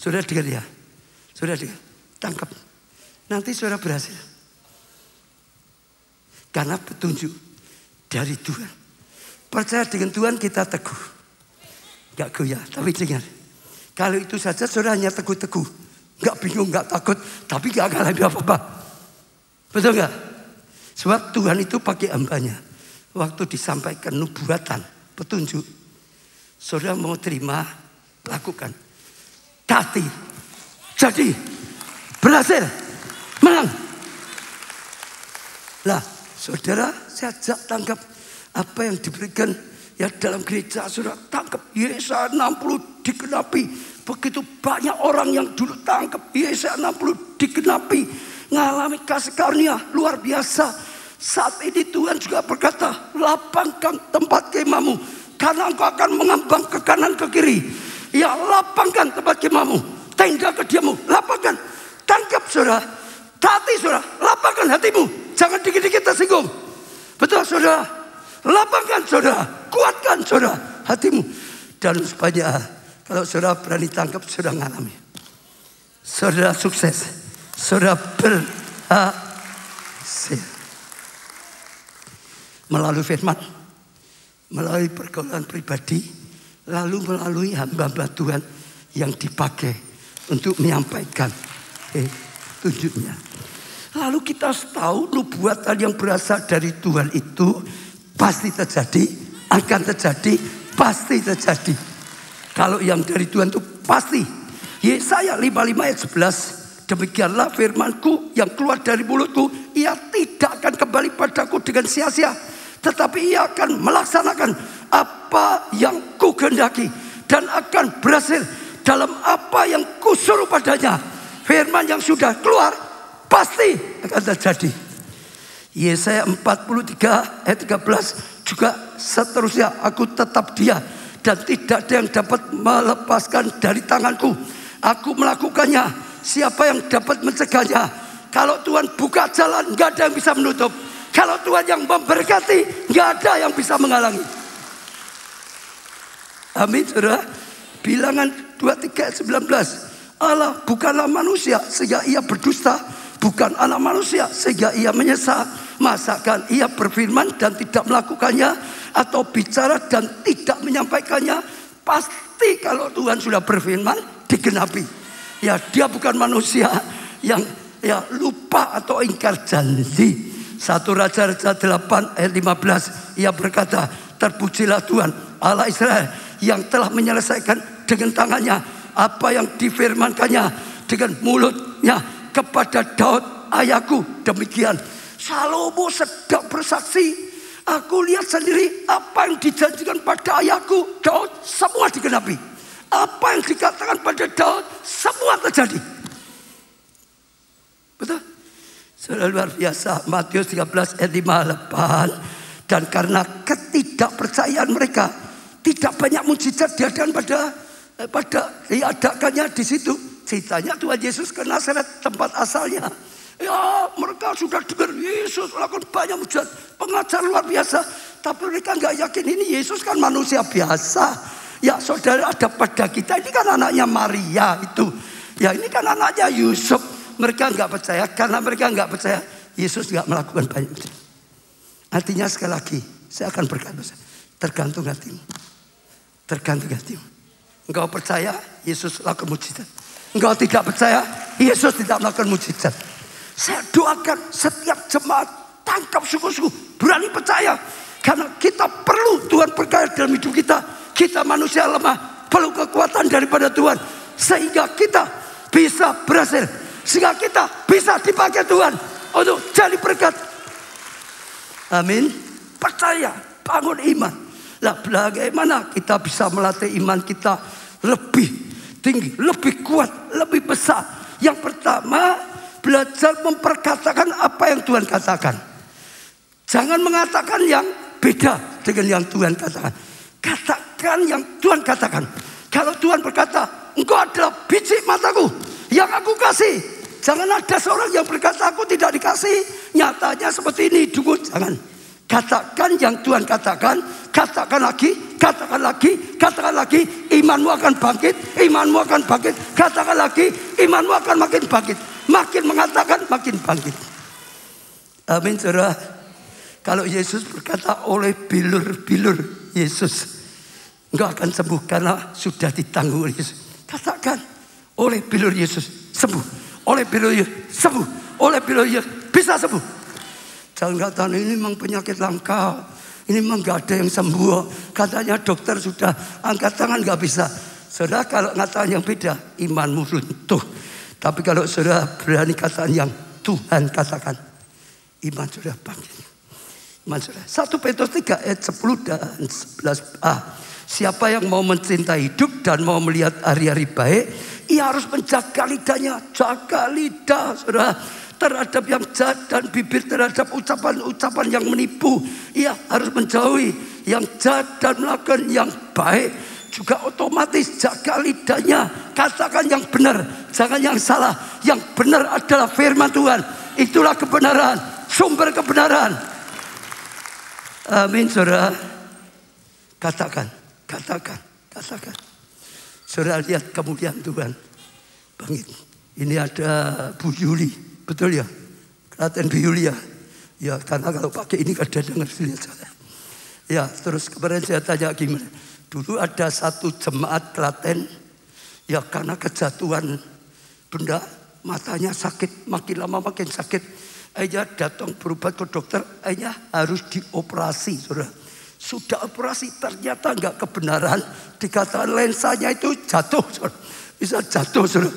Saudara dengar ya. Saudara dengar. Tangkap. Nanti saudara berhasil. Karena petunjuk dari Tuhan. Percaya dengan Tuhan kita teguh. Gak goyah, tapi dengar. Kalau itu saja saudara hanya teguh-teguh. Gak bingung, gak takut. Tapi gak alami apa-apa. Betul gak? Sebab Tuhan itu pakai hambanya. Waktu disampaikan nubuatan, petunjuk. Saudara mau terima, lakukan. Tati. Jadi. Berhasil. Menang. Lah, saudara, saya ajak tangkap apa yang diberikan ya dalam gereja. Saudara tangkap Yesaya 60 digenapi. Begitu banyak orang yang dulu tangkap Yesaya 60 digenapi. Ngalami kasih karunia luar biasa. Saat ini Tuhan juga berkata, lapangkan tempat kemahmu. Karena engkau akan mengambang ke kanan ke kiri. Ya, lapangkan tempat kemahmu. Tenda kediamu, lapangkan. Tangkap saudara, taati saudara, lapangkan hatimu. Jangan dikit-dikit tersinggung. Betul saudara, lapangkan saudara, kuatkan saudara hatimu. Dan supaya kalau saudara berani tangkap, saudara ngalami. Saudara sukses, saudara berhasil. Melalui firman, melalui pergaulan pribadi, lalu melalui hamba-hamba Tuhan yang dipakai untuk menyampaikan tunjuknya. Lalu kita tahu nubuatan yang berasal dari Tuhan itu pasti terjadi, akan terjadi, pasti terjadi. Kalau yang dari Tuhan itu pasti. Yesaya 55 ayat 11, demikianlah firmanku yang keluar dari mulutku, ia tidak akan kembali padaku dengan sia-sia, tetapi ia akan melaksanakan apa yang kukehendaki dan akan berhasil dalam apa yang kusuruh padanya. Firman yang sudah keluar pasti akan terjadi. Yesaya 43 ayat 13 juga seterusnya, aku tetap dia dan tidak ada yang dapat melepaskan dari tanganku. Aku melakukannya, siapa yang dapat mencegahnya? Kalau Tuhan buka jalan, gak ada yang bisa menutup. Kalau Tuhan yang memberkati, gak ada yang bisa menghalangi. Amin saudara. Bilangan 23 ayat 19. Allah bukanlah manusia sehingga ia berdusta, bukan anak manusia sehingga ia menyesal. Masakan ia berfirman dan tidak melakukannya, atau bicara dan tidak menyampaikannya? Pasti kalau Tuhan sudah berfirman digenapi. Ya, dia bukan manusia yang ya lupa atau ingkar janji. 1 Raja-Raja 8 ayat 15. Ia berkata, terpujilah Tuhan Allah Israel yang telah menyelesaikan dengan tangannya apa yang difirmankannya dengan mulutnya kepada Daud ayahku. Demikian Salomo sedang bersaksi, aku lihat sendiri apa yang dijanjikan pada ayahku Daud semua digenapi. Apa yang dikatakan pada Daud semua terjadi. Betul? Sudah luar biasa. Matius 13 ayat 58. Dan karena ketidakpercayaan mereka, tidak banyak mujizat diadakan pada diadakannya di situ. Ceritanya Tuhan Yesus ke Nazaret, tempat asalnya. Ya, mereka sudah dengar Yesus lakukan banyak mujizat, pengajar luar biasa, tapi mereka nggak yakin ini Yesus kan manusia biasa. Ya saudara, ada pada kita ini kan anaknya Maria itu. Ya ini kan anaknya Yusuf. Mereka nggak percaya, karena mereka nggak percaya Yesus nggak melakukan banyak mujizat. Artinya sekali lagi saya akan berkata, tergantung hatimu. Tergantung hatimu. Engkau percaya Yesus lakukan mujizat. Engkau tidak percaya Yesus tidak melakukan mujizat. Saya doakan setiap jemaat tangkap sungguh-sungguh, berani percaya. Karena kita perlu Tuhan berkarya dalam hidup kita. Kita manusia lemah, perlu kekuatan daripada Tuhan. Sehingga kita bisa berhasil. Sehingga kita bisa dipakai Tuhan untuk jadi berkat. Amin. Percaya, bangun iman. Lah bagaimana kita bisa melatih iman kita lebih tinggi, lebih kuat, lebih besar? Yang pertama, belajar memperkatakan apa yang Tuhan katakan. Jangan mengatakan yang beda dengan yang Tuhan katakan. Katakan yang Tuhan katakan. Kalau Tuhan berkata, engkau adalah biji mataku yang aku kasih. Jangan ada seorang yang berkata aku tidak dikasih, nyatanya seperti ini. Jangan. Katakan yang Tuhan katakan. Katakan lagi, katakan lagi, katakan lagi. Imanmu akan bangkit, imanmu akan bangkit. Katakan lagi, imanmu akan makin bangkit. Makin mengatakan, makin bangkit. Amin, saudara. Kalau Yesus berkata oleh bilur-bilur Yesus, engkau akan sembuh karena sudah ditanggung oleh Yesus. Katakan, oleh bilur Yesus sembuh. Oleh bilur Yesus sembuh. Oleh bilur Yesus bisa sembuh. Jangan katakan ini memang penyakit langka. Ini memang gak ada yang sembuh. Katanya dokter sudah angkat tangan gak bisa. Saudara kalau ngatakan yang beda, imanmu runtuh. Tapi kalau saudara berani katakan yang Tuhan katakan, iman saudara bangkit. Iman saudara. 1 Petrus 3 ayat 10 dan 11a. Siapa yang mau mencintai hidup dan mau melihat hari-hari baik, ia harus menjaga lidahnya. Jaga lidah saudara terhadap yang jahat dan bibir terhadap ucapan-ucapan yang menipu. Ia harus menjauhi yang jahat dan melakukan yang baik. Juga otomatis jaga lidahnya. Katakan yang benar, jangan yang salah. Yang benar adalah firman Tuhan. Itulah kebenaran, sumber kebenaran. Amin saudara. Katakan. Saudara lihat kemuliaan Tuhan bangkit. Ini ada Bu Yuli, betul ya? Klaten Bu Yuli ya. Ya karena kalau pakai ini kadang-kadang harus lihat saya. Ya terus kemarin saya tanya gimana. Dulu ada satu jemaat Klaten, ya karena kejatuhan benda matanya sakit, makin lama makin sakit. Akhirnya datang berobat ke dokter, akhirnya harus dioperasi, saudara. Sudah operasi ternyata enggak kebenaran, dikatakan lensanya itu jatuh, saudara. Bisa jatuh, saudara.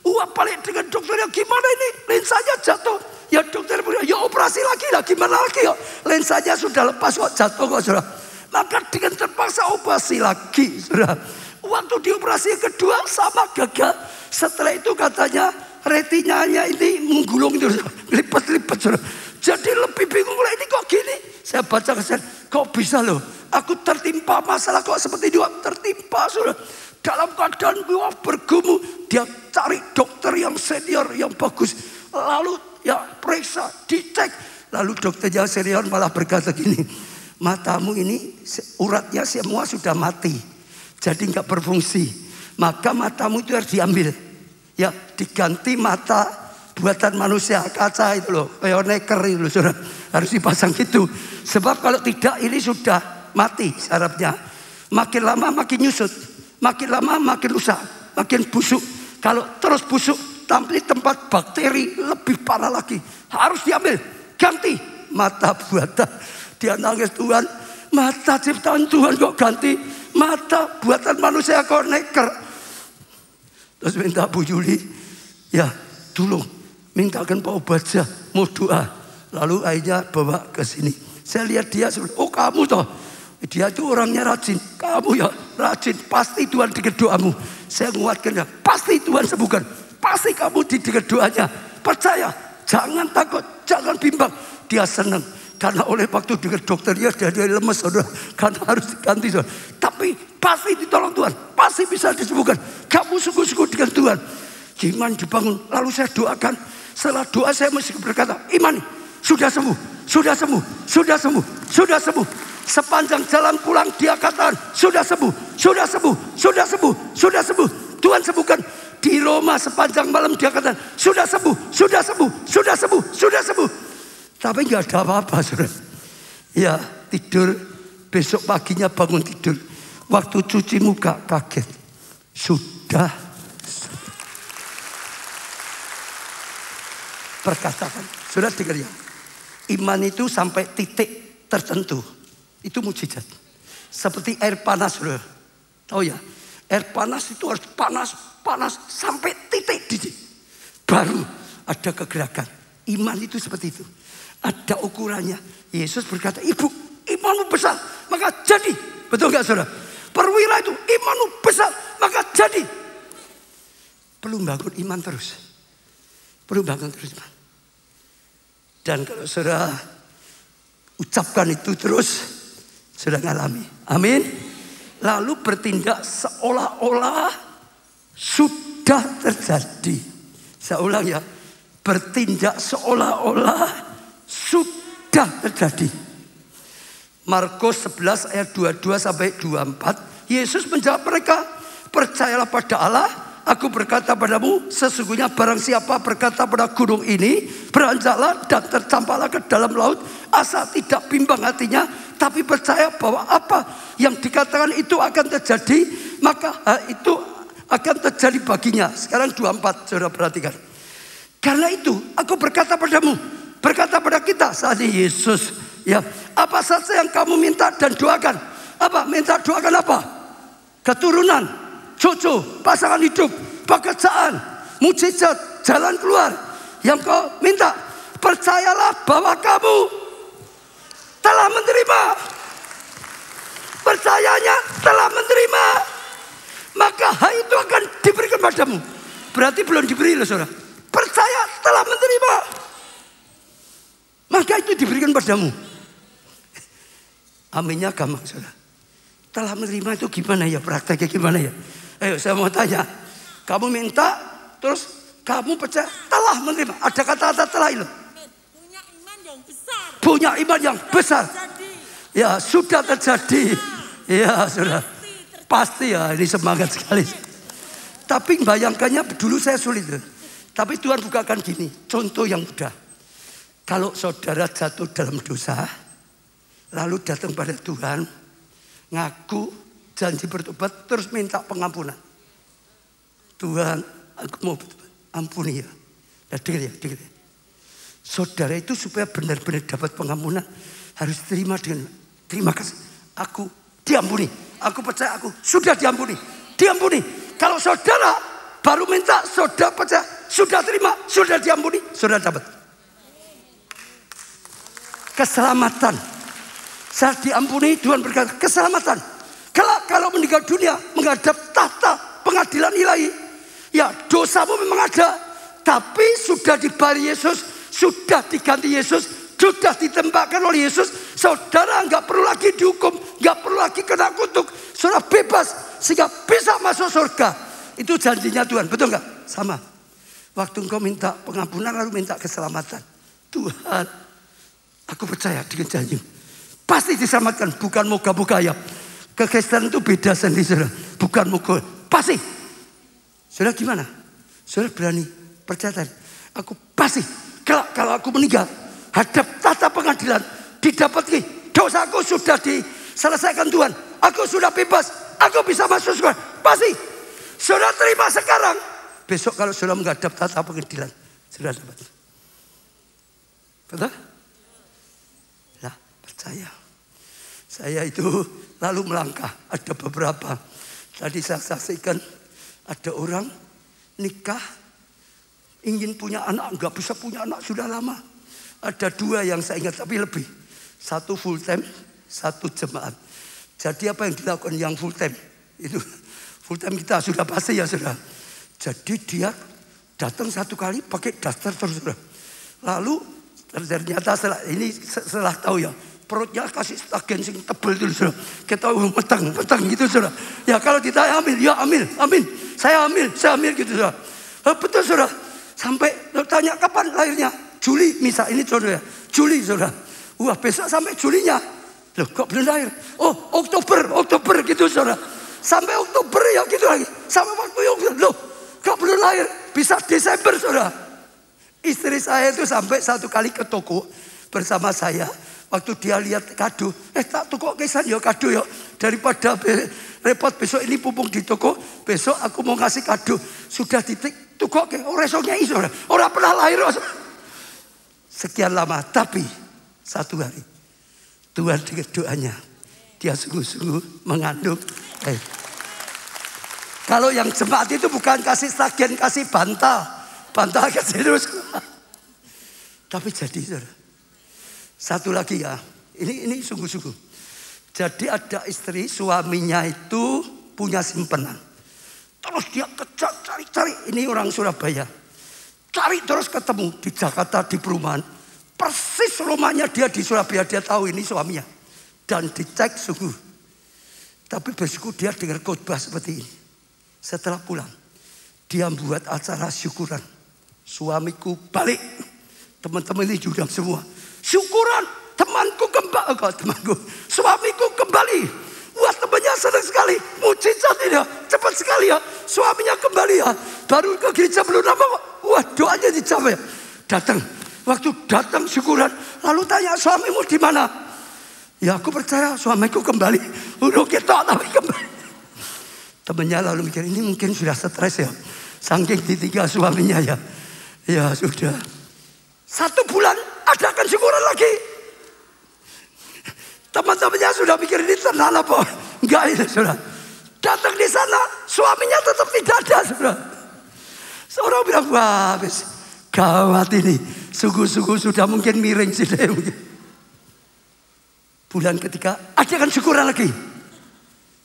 Wah balik dengan dokternya, gimana ini lensanya jatuh? Ya dokter bilang, ya operasi lagi lah, gimana lagi ya? Lensanya sudah lepas kok jatuh kok, saudara. Maka dengan terpaksa operasi lagi, saudara. Waktu dioperasi yang kedua sama gagal. Setelah itu katanya retinanya ini menggulung itu, lipat-lipat, saudara. Jadi lebih bingung lah, ini kok gini. Saya baca kesan, kok bisa loh? Aku tertimpa masalah kok seperti ini, tertimpa, saudara. Dalam keadaan wah bergumul, dia cari dokter yang senior, yang bagus. Lalu ya periksa, dicek. Lalu dokter yang senior malah berkata gini, matamu ini uratnya semua sudah mati, jadi nggak berfungsi. Maka matamu itu harus diambil, ya diganti mata buatan manusia, kaca itu loh, neker itu loh, saudara. Harus dipasang gitu. Sebab kalau tidak ini sudah mati sarafnya. Makin lama makin nyusut, makin lama makin rusak, makin busuk. Kalau terus busuk, tampil tempat bakteri lebih parah lagi. Harus diambil, ganti. mata buatan. Dia nangis, Tuhan, mata ciptaan Tuhan kok ganti mata buatan manusia kok neker. Terus minta Bu Yuli, ya tolong mintakan Pak Obadja mau doa. Lalu akhirnya bawa ke sini. Saya lihat dia, oh kamu toh. Dia itu orangnya rajin. Kamu ya rajin, pasti Tuhan dengar doamu. Saya menguatkannya, pasti Tuhan sembuhkan. Pasti kamu didengar doanya. Percaya, jangan takut, jangan bimbang. Dia senang. Karena oleh waktu dengar dokter dia lemes, saudara. Karena harus diganti, saudara. Tapi pasti ditolong Tuhan. Pasti bisa disembuhkan. Kamu sungguh-sungguh dengan Tuhan. Iman dibangun. Lalu saya doakan. Setelah doa saya mesti berkata, iman sudah sembuh, sudah sembuh, sudah sembuh, sudah sembuh. Sepanjang jalan pulang dia katakan, sudah sembuh, sudah sembuh, sudah sembuh, sudah sembuh. Tuhan sembuhkan. Di Roma sepanjang malam dia katakan, sudah sembuh, sudah sembuh, sudah sembuh, sudah sembuh. Tapi nggak ada apa-apa, saudara. Ya tidur, besok paginya bangun tidur. Waktu cuci muka kaget. Sudah. Perkataan, saudara dengar ya. Iman itu sampai titik tertentu. Itu mujizat. Seperti air panas, saudara. Tahu ya? Air panas itu harus panas sampai titik didih. Baru ada kegerakan. Iman itu seperti itu. Ada ukurannya. Yesus berkata, ibu, imanmu besar, maka jadi. Betul nggak, saudara? Perwira itu, imanmu besar, maka jadi. Perlu bangun iman terus. Perlu bangun terus, iman. Dan kalau saudara ucapkan itu terus, sudah ngalami. Amin. Lalu bertindak seolah-olah sudah terjadi. Saya ulang ya. Bertindak seolah-olah sudah terjadi. Markus 11 ayat 22 sampai 24. Yesus menjawab mereka, percayalah pada Allah. Aku berkata padamu, sesungguhnya barang siapa berkata pada gunung ini, beranjaklah dan tercampaklah ke dalam laut, asal tidak bimbang hatinya, tapi percaya bahwa apa yang dikatakan itu akan terjadi, maka itu akan terjadi baginya. Sekarang 24, saudara perhatikan. Karena itu aku berkata padamu, berkata pada kita saat ini Yesus, ya, apa saja yang kamu minta dan doakan. Apa? Minta doakan apa? Keturunan, cucu, pasangan hidup, pekerjaan, mujizat, jalan keluar. Yang kau minta, percayalah bahwa kamu telah menerima. Percayanya telah menerima, maka hal itu akan diberikan padamu. Berarti belum diberi loh, saudara. Percaya telah menerima, maka itu diberikan padamu. Aminnya gampang, saudara. Telah menerima itu gimana ya? Prakteknya gimana ya? Ayo saya mau tanya. Kamu minta, terus kamu percaya telah menerima. Ada kata-kata telah itu. Punya iman yang besar. Punya iman yang besar. Ya sudah terjadi. Ya sudah. Pasti ya, ini semangat sekali. Tapi bayangkannya dulu saya sulit. Tapi Tuhan bukakan gini. Contoh yang mudah. Kalau saudara jatuh dalam dosa, lalu datang pada Tuhan, ngaku, janji bertobat, terus minta pengampunan. Tuhan, aku mau bertobat, ampuni ya. Ya dengar ya, dengar ya. Saudara itu supaya benar-benar dapat pengampunan, harus terima dengan terima kasih. Aku diampuni. Aku percaya aku sudah diampuni. Diampuni. Kalau saudara baru minta, saudara percaya, sudah terima, sudah diampuni, sudah dapat. Keselamatan. Saat diampuni, Tuhan berkata, keselamatan. Kalau meninggal dunia, menghadap tahta pengadilan ilahi, ya dosamu memang ada, tapi sudah dibayar Yesus, sudah diganti Yesus, sudah ditembakkan oleh Yesus. Saudara nggak perlu lagi dihukum, nggak perlu lagi kena kutuk, saudara bebas sehingga bisa masuk surga. Itu janjinya Tuhan, betul nggak? Sama. Waktu engkau minta pengampunan lalu minta keselamatan, Tuhan, aku percaya dengan janji. Pasti diselamatkan, bukan moga-moga ya. Kekristenan itu beda sendiri, saudara. Bukan moga, pasti. Saudara gimana? Saudara berani percaya? Aku pasti. Kalau aku meninggal, hadap tata pengadilan, didapati dosaku sudah diselesaikan Tuhan. Aku sudah bebas, aku bisa masuk surga. Pasti. Saudara terima sekarang. Besok kalau saudara menghadap tata pengadilan, saudara dapat. Betul? percaya. Saya itu lalu melangkah. Ada beberapa. Tadi saya saksikan ada orang nikah, ingin punya anak, nggak bisa punya anak sudah lama. Ada 2 yang saya ingat tapi lebih. 1 full time, 1 jemaat. Jadi apa yang dilakukan yang full time? Itu full time kita sudah pasti ya saudara. Jadi dia datang 1 kali pakai daster terus saudara. Lalu ternyata setelah tahu ya, perutnya kasih stagen sing tebel itu saudara. Kita metang gitu saudara. Ya kalau kita ambil, ya ambil, amin. Saya ambil gitu saudara. Betul saudara. Sampai tanya kapan lahirnya? Juli misal ini saudara. Juli saudara. Wah besok sampai Julinya. Loh kok belum lahir? Oh Oktober gitu saudara. Sampai Oktober ya gitu lagi. Sampai waktu yang loh kok belum lahir? Bisa Desember saudara. Istri saya itu sampai 1 kali ke toko bersama saya. Waktu dia lihat kado, tak toko kesan ya kado ya. Daripada repot besok ini pupung di toko, besok aku mau ngasih kado. Sudah titik toko ke orang songnya iso. Orang pernah lahir. Sekian lama, tapi 1 hari Tuhan dengan doanya dia sungguh-sungguh mengandung. Kalau yang jemaat itu bukan kasih stagen, kasih bantal kasih terus. Tapi jadi saudara. 1 lagi ya, ini sungguh-sungguh. Jadi ada istri, suaminya itu punya simpenan. Terus dia kejar, cari. Ini orang Surabaya. Cari terus ketemu di Jakarta di perumahan. Persis rumahnya dia di Surabaya, dia tahu ini suaminya. Dan dicek sungguh. Tapi bersyukur dia dengar khotbah seperti ini. Setelah pulang, dia membuat acara syukuran. Suamiku balik. Teman-teman ini diundang semua. Syukuran temanku suamiku kembali. Wah temannya senang sekali. Mujizat ini ya, cepat sekali ya. Suaminya kembali ya. Baru ke gereja belum lama kok. Wah doanya dijawab ya. Waktu datang syukuran. Lalu tanya suamimu di mana? Ya aku percaya suamiku kembali. Udah kita tapi kembali. Temannya lalu mikir ini mungkin sudah stres ya. Saking ditinggal suaminya ya. Ya sudah. 1 bulan adakan syukuran lagi. Teman-temannya sudah mikir ini tenang apa? Enggak ini saudara. Datang di sana suaminya tetap tidak ada saudara. Seorang bilang wah gawat ini. Sungguh-sungguh sudah mungkin miring sih deh. Bulan ketiga adakan syukuran lagi.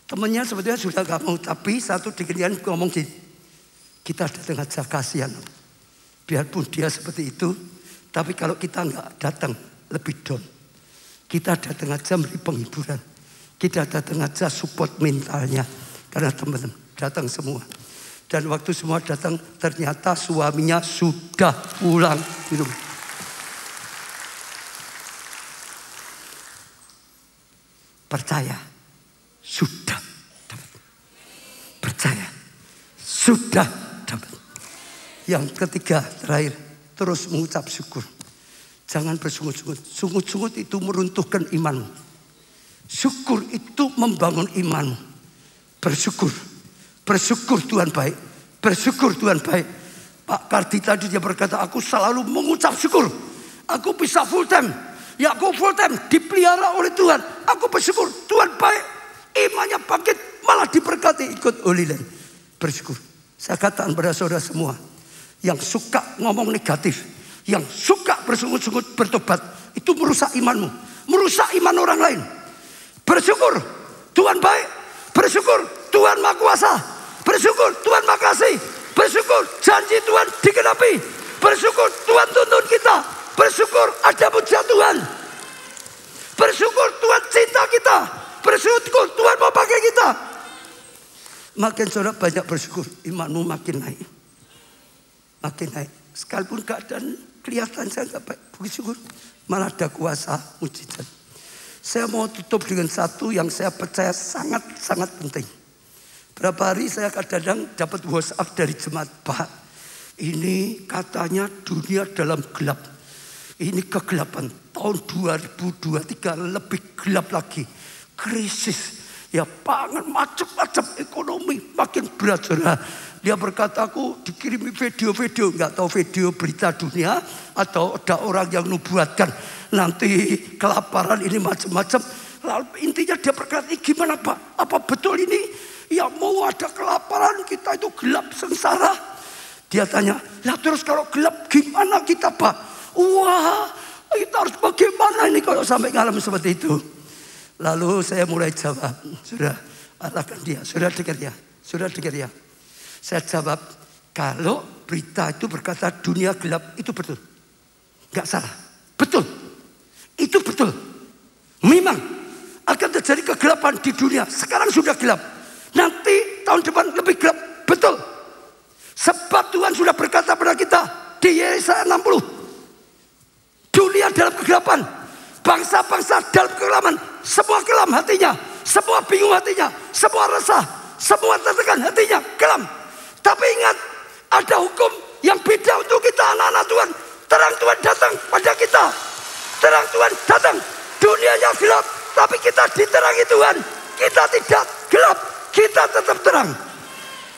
Temannya sebetulnya sudah gak mau. Tapi satu dikirian ngomong gini. Kita datang aja kasihan. Biarpun dia seperti itu. Tapi kalau kita nggak datang lebih down. Kita datang aja beri penghiburan. Kita datang aja support mentalnya. Karena teman-teman datang semua. Dan waktu semua datang ternyata suaminya sudah pulang di rumah. Percaya sudah dapat. Percaya sudah dapat. Yang ketiga terakhir. Terus mengucap syukur. Jangan bersungut-sungut. Sungut-sungut itu meruntuhkan imanmu. Syukur itu membangun imanmu. Bersyukur. Bersyukur Tuhan baik. Bersyukur Tuhan baik. Pak Kardi tadi dia berkata, aku selalu mengucap syukur. Aku bisa full time. Ya aku full time. Dipelihara oleh Tuhan. Aku bersyukur. Tuhan baik. Imannya bangkit. Malah diberkati ikut Holy Land. Bersyukur. Saya katakan pada saudara semua. Yang suka ngomong negatif, yang suka bersungut-sungut bertobat, itu merusak imanmu, merusak iman orang lain. Bersyukur Tuhan baik, bersyukur Tuhan Maha Kuasa, bersyukur Tuhan Maha Kasih, bersyukur janji Tuhan digenapi, bersyukur Tuhan tuntun kita, bersyukur ada mujizat Tuhan, bersyukur Tuhan cinta kita, bersyukur Tuhan mau pakai kita. Makin saudara banyak bersyukur, imanmu makin naik. Makin naik. Sekalipun keadaan kelihatan saya nggak baik, bersyukur. Malah ada kuasa mujizat. Saya mau tutup dengan satu yang saya percaya sangat-sangat penting. Berapa hari saya kadang-kadang dapat WhatsApp dari jemaat, Pak, ini katanya dunia dalam gelap. Ini kegelapan. Tahun 2023 lebih gelap lagi. Krisis. Ya pangan macam-macam, ekonomi makin berat saudara. Dia berkata aku dikirimi video-video, nggak tahu video berita dunia atau ada orang yang nubuatkan. nanti kelaparan ini macam-macam. Lalu intinya dia berkata, gimana Pak? Apa betul ini? Ya mau ada kelaparan, kita itu gelap sengsara. Dia tanya, lah terus kalau gelap gimana kita Pak? Wah, kita harus bagaimana ini kalau sampai ngalamin seperti itu? Lalu saya mulai jawab, sudah arahkan dia, sudah dengar ya. Saya jawab, kalau berita itu berkata dunia gelap itu betul. Gak salah, betul. Itu betul. Memang akan terjadi kegelapan di dunia. Sekarang sudah gelap. Nanti tahun depan lebih gelap. Betul. Sebab Tuhan sudah berkata pada kita di Yesaya 60. Dunia dalam kegelapan. Bangsa-bangsa dalam kegelapan. Semua kelam hatinya. Semua bingung hatinya. Semua resah. Semua tertekan hatinya. Kelam. Tapi ingat, ada hukum yang beda untuk kita anak-anak Tuhan. Terang Tuhan datang pada kita. Terang Tuhan datang. Dunianya gelap, tapi kita diterangi Tuhan. Kita tidak gelap, kita tetap terang.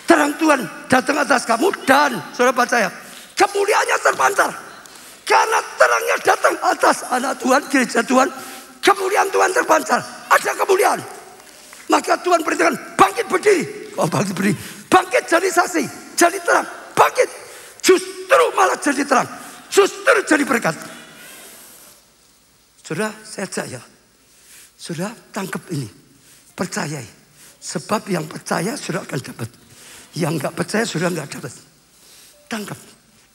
Terang Tuhan datang atas kamu dan saudara percaya, kemuliaannya terpancar. Karena terangnya datang atas anak Tuhan, gereja Tuhan, kemuliaan Tuhan terpancar. Ada kemuliaan. Maka Tuhan perintahkan, bangkit berdiri. Oh, bangkit berdiri. Bangkit jadi saksi, jadi terang. Bangkit. Justru malah jadi terang. Justru jadi berkat. Saudara, saya ajak ya. Saudara, tangkap ini. Percayai. Sebab yang percaya saudara akan dapat. Yang enggak percaya saudara enggak dapat. Tangkap.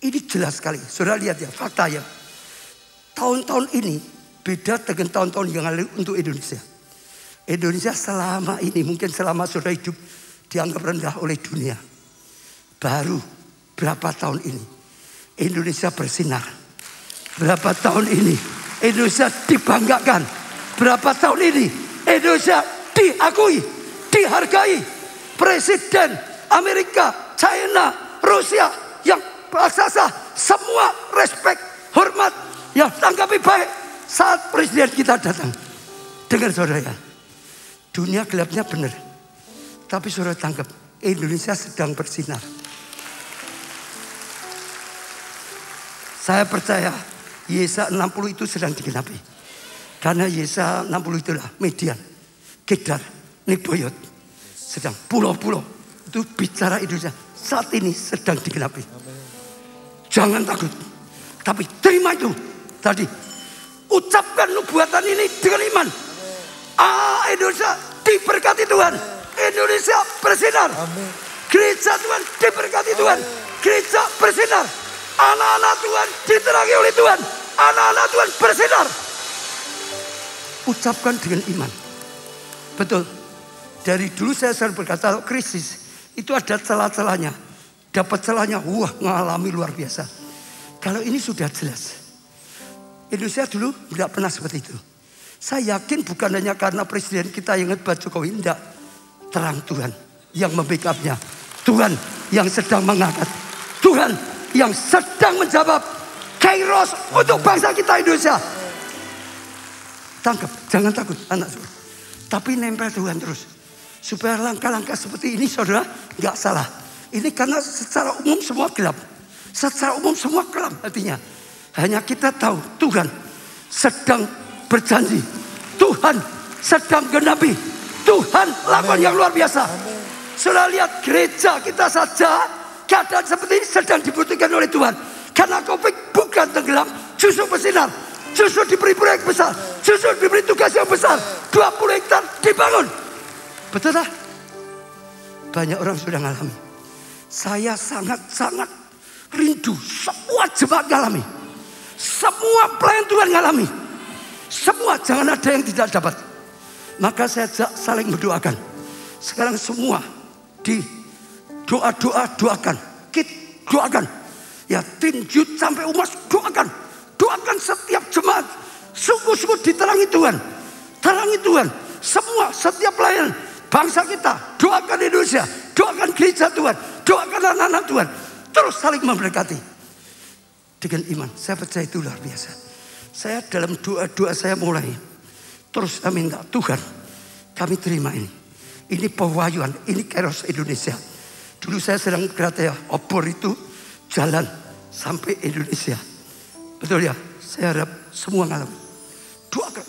Ini jelas sekali. Saudara lihat ya, fakta ya. Tahun-tahun ini beda dengan tahun-tahun yang lalu untuk Indonesia. Indonesia selama ini, mungkin selama saudara hidup, dianggap rendah oleh dunia. Baru berapa tahun ini Indonesia bersinar. Berapa tahun ini Indonesia dibanggakan. Berapa tahun ini Indonesia diakui, dihargai. Presiden Amerika, China, Rusia yang raksasa, semua respect, hormat, yang tanggapi baik saat presiden kita datang. Dengar saudara ya, dunia gelapnya benar, tapi saudara tangkap, Indonesia sedang bersinar. Saya percaya Yesaya 60 itu sedang digenapi. Karena Yesaya 60 itulah Median, Kedar, Nebayot, sedang pulau-pulau itu bicara Indonesia saat ini sedang digenapi. Jangan takut, tapi terima itu tadi. Ucapkan nubuatan ini dengan iman. Indonesia diberkati Tuhan. Indonesia bersinar. Gereja Tuhan diberkati Tuhan. Gereja bersinar. Anak-anak Tuhan diterangi oleh Tuhan. Anak-anak Tuhan bersinar. Ucapkan dengan iman. Betul. Dari dulu saya selalu berkata, krisis itu ada celah-celahnya. Dapat celahnya, wah mengalami luar biasa. Kalau ini sudah jelas. Indonesia dulu tidak pernah seperti itu. Saya yakin bukan hanya karena presiden kita yang hebat Jokowi. Tidak. Terang Tuhan yang membackupnya. Tuhan yang sedang mengangkat. Tuhan yang sedang menjawab kairos untuk bangsa kita Indonesia. Tangkap, jangan takut anak saudara. Tapi nempel Tuhan terus. Supaya langkah-langkah seperti ini saudara gak salah. Ini karena secara umum semua gelap. Secara umum semua kelam artinya. Hanya kita tahu Tuhan sedang berjanji. Tuhan sedang genapi. Tuhan lakukan yang luar biasa. Saudara lihat gereja kita saja. Keadaan seperti ini sedang dibutuhkan oleh Tuhan. Karena Covid bukan tenggelam, justru bersinar. Justru diberi proyek besar. Justru diberi tugas yang besar. 20 hektar dibangun. Betul tak? Banyak orang sudah mengalami. Saya sangat-sangat rindu. Semua jemaat mengalami. Semua pelayan Tuhan mengalami. Semua, jangan ada yang tidak dapat. Maka saya saling mendoakan. Sekarang semua di doakan. Doakan. Ya tim youth sampai umas doakan. Doakan setiap jemaat. Sungguh-sungguh diterangi Tuhan. Terangi Tuhan. Semua, setiap pelayan bangsa kita. Doakan Indonesia. Doakan gereja Tuhan. Doakan anak-anak Tuhan. Terus saling memberkati. Dengan iman. Saya percaya itu luar biasa. Saya dalam doa-doa saya mulai. Terus saya minta Tuhan. Kami terima ini. Ini pewahyuan. Ini kairos Indonesia. Dulu saya sedang berkata ya, obor itu jalan sampai Indonesia. Betul ya, saya harap semua ngalami.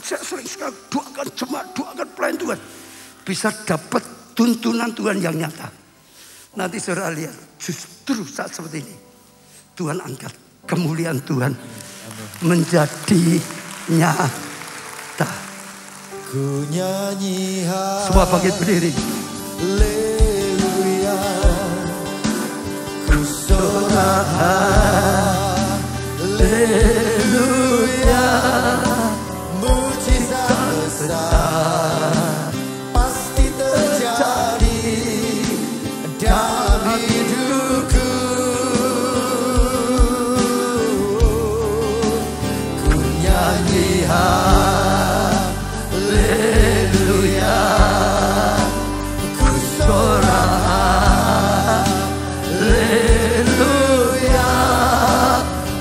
saya sering sekali doakan jemaat, doakan pelayan Tuhan. Bisa dapat tuntunan Tuhan yang nyata. Nanti saudara lihat, justru saat seperti ini Tuhan angkat kemuliaan Tuhan menjadi nyata. Ku nyanyi Semua bangkit berdiri. haleluya, ku sorak haleluya, mujizat besar pasti terjadi dalam hidupku. Ku nyanyi haleluya, ku sorak haleluya,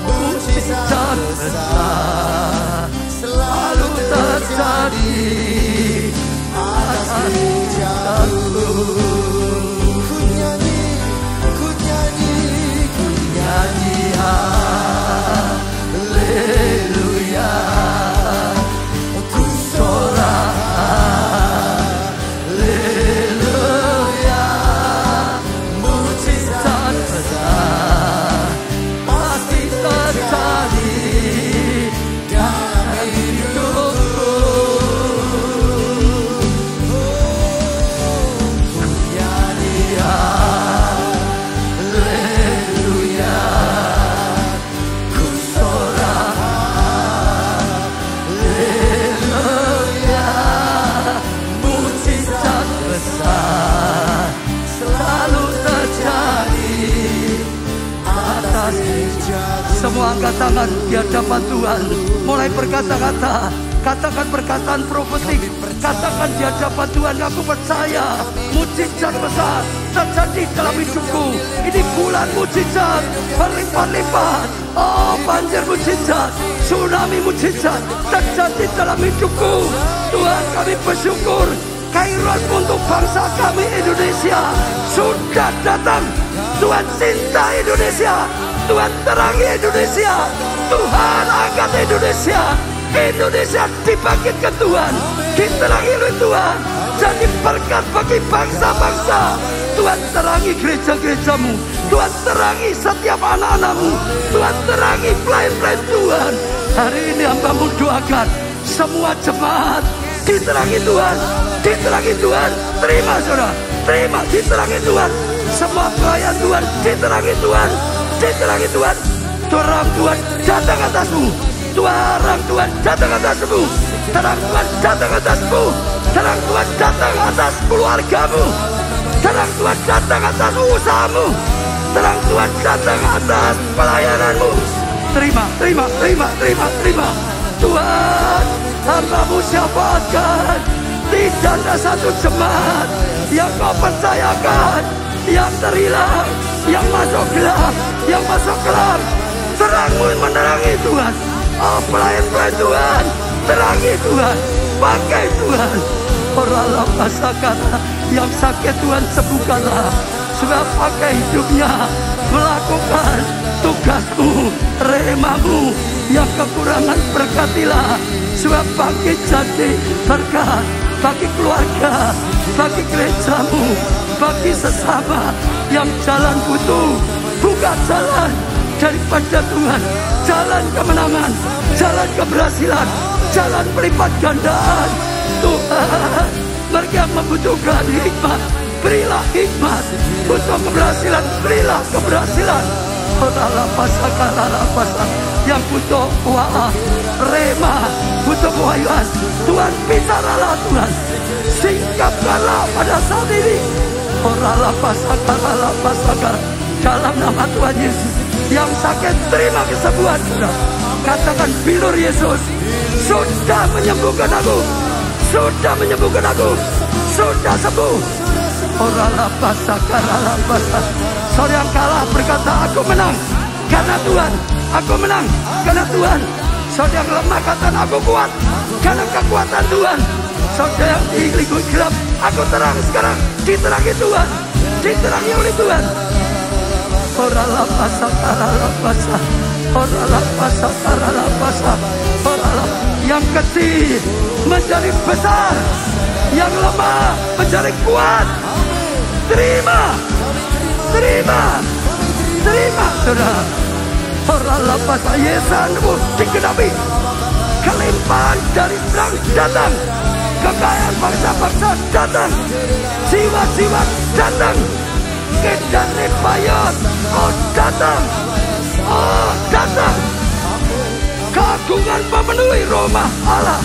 mujizat besar selalu terjadi atas hidupku. Ku nyanyi, ku nyanyi, ku nyanyi haleluya, ku sorak haleluya, mujizat besar pasti terjadi dalam hidupku. Ku nyanyi haleluya, ku sorak haleluya, mujizat besar selalu terjadi atas hidupku. Semua angkat tangan di hadapan Tuhan. Mulai berkata-kata, katakan perkataan profetik. Katakan di hadapan Tuhan, aku percaya mujizat besar terjadi dalam hidupku. Ini bulan mujizat berlipat-lipat. Oh, banjir mujizat, tsunami mujizat terjadi dalam hidupku. Tuhan, kami bersyukur Kairos untuk bangsa kami Indonesia sudah datang. Tuhan cinta Indonesia, Tuhan terangi Indonesia, Tuhan angkat Indonesia. Indonesia dibangkitkan Tuhan, diterangi oleh Tuhan, jadi berkat bagi bangsa-bangsa. Tuhan terangi gereja-gerejamu, Tuhan terangi setiap anak-anakmu, Tuhan terangi pelayan-pelayan Tuhan. Hari ini hamba-Mu doakan semua jemaat diterangi Tuhan, diterangi Tuhan. Terima saudara, terima, diterangi Tuhan. Semua pelayan Tuhan diterangi Tuhan, diterangi Tuhan. Terang Tuhan datang atasmu, terang Tuhan datang atasmu, terang Tuhan datang atasmu, terang Tuhan datang atas keluargamu, terang Tuhan datang atas usahamu, terang Tuhan datang atas pelayananmu. Terima, terima, terima, terima, terima. Tuhan, hamba-Mu syafaatkan, tidak ada satu jemaat yang Kau percayakan yang terhilang, yang masuk gelap, yang masuk kelam. Terang-Mu menerangi Tuhan. Oh, pelayan-pelayan Tuhan, terangi Tuhan, pakai Tuhan. Oralah kata yang sakit Tuhan sembuhkanlah. Sebab pakai hidupnya melakukan tugasmu, remamu. Yang kekurangan berkatilah. Sebab bangkit jadi berkat bagi keluarga, bagi gerejamu, bagi sesama yang jalan butuh. Buka jalan daripada Tuhan, jalan kemenangan, jalan keberhasilan, jalan pelipat gandaan. Tuhan, mereka yang membutuhkan hikmat, berilah hikmat. Butuh keberhasilan, berilah keberhasilan. Yang butuh kuah, rema, butuh kewahyuan, Tuhan bicaralah Tuhan, singkapkanlah pada saat ini. Dalam nama Tuhan Yesus, yang sakit terima kesembuhan. Katakan, bilur Yesus sudah menyembuhkan aku, sudah menyembuhkan aku, sudah sembuh. Saudara yang kalah berkata, aku menang karena Tuhan, aku menang karena Tuhan. Saudara yang lemah katakan, aku kuat karena kekuatan Tuhan. Saudara yang diiringi gelap, aku terang sekarang, diterangi Tuhan, diterangi oleh Tuhan. Yang kecil menjadi besar, yang lemah menjadi kuat. Terima, terima, terima, saudara. Orang lepas Yesanmu digenapi. Kelimpahan dari perang datang, kekayaan bangsa-bangsa datang, jiwa-jiwa datang, Kedan Bayat, oh datang, oh datang. Keagungan memenuhi rumah Allah.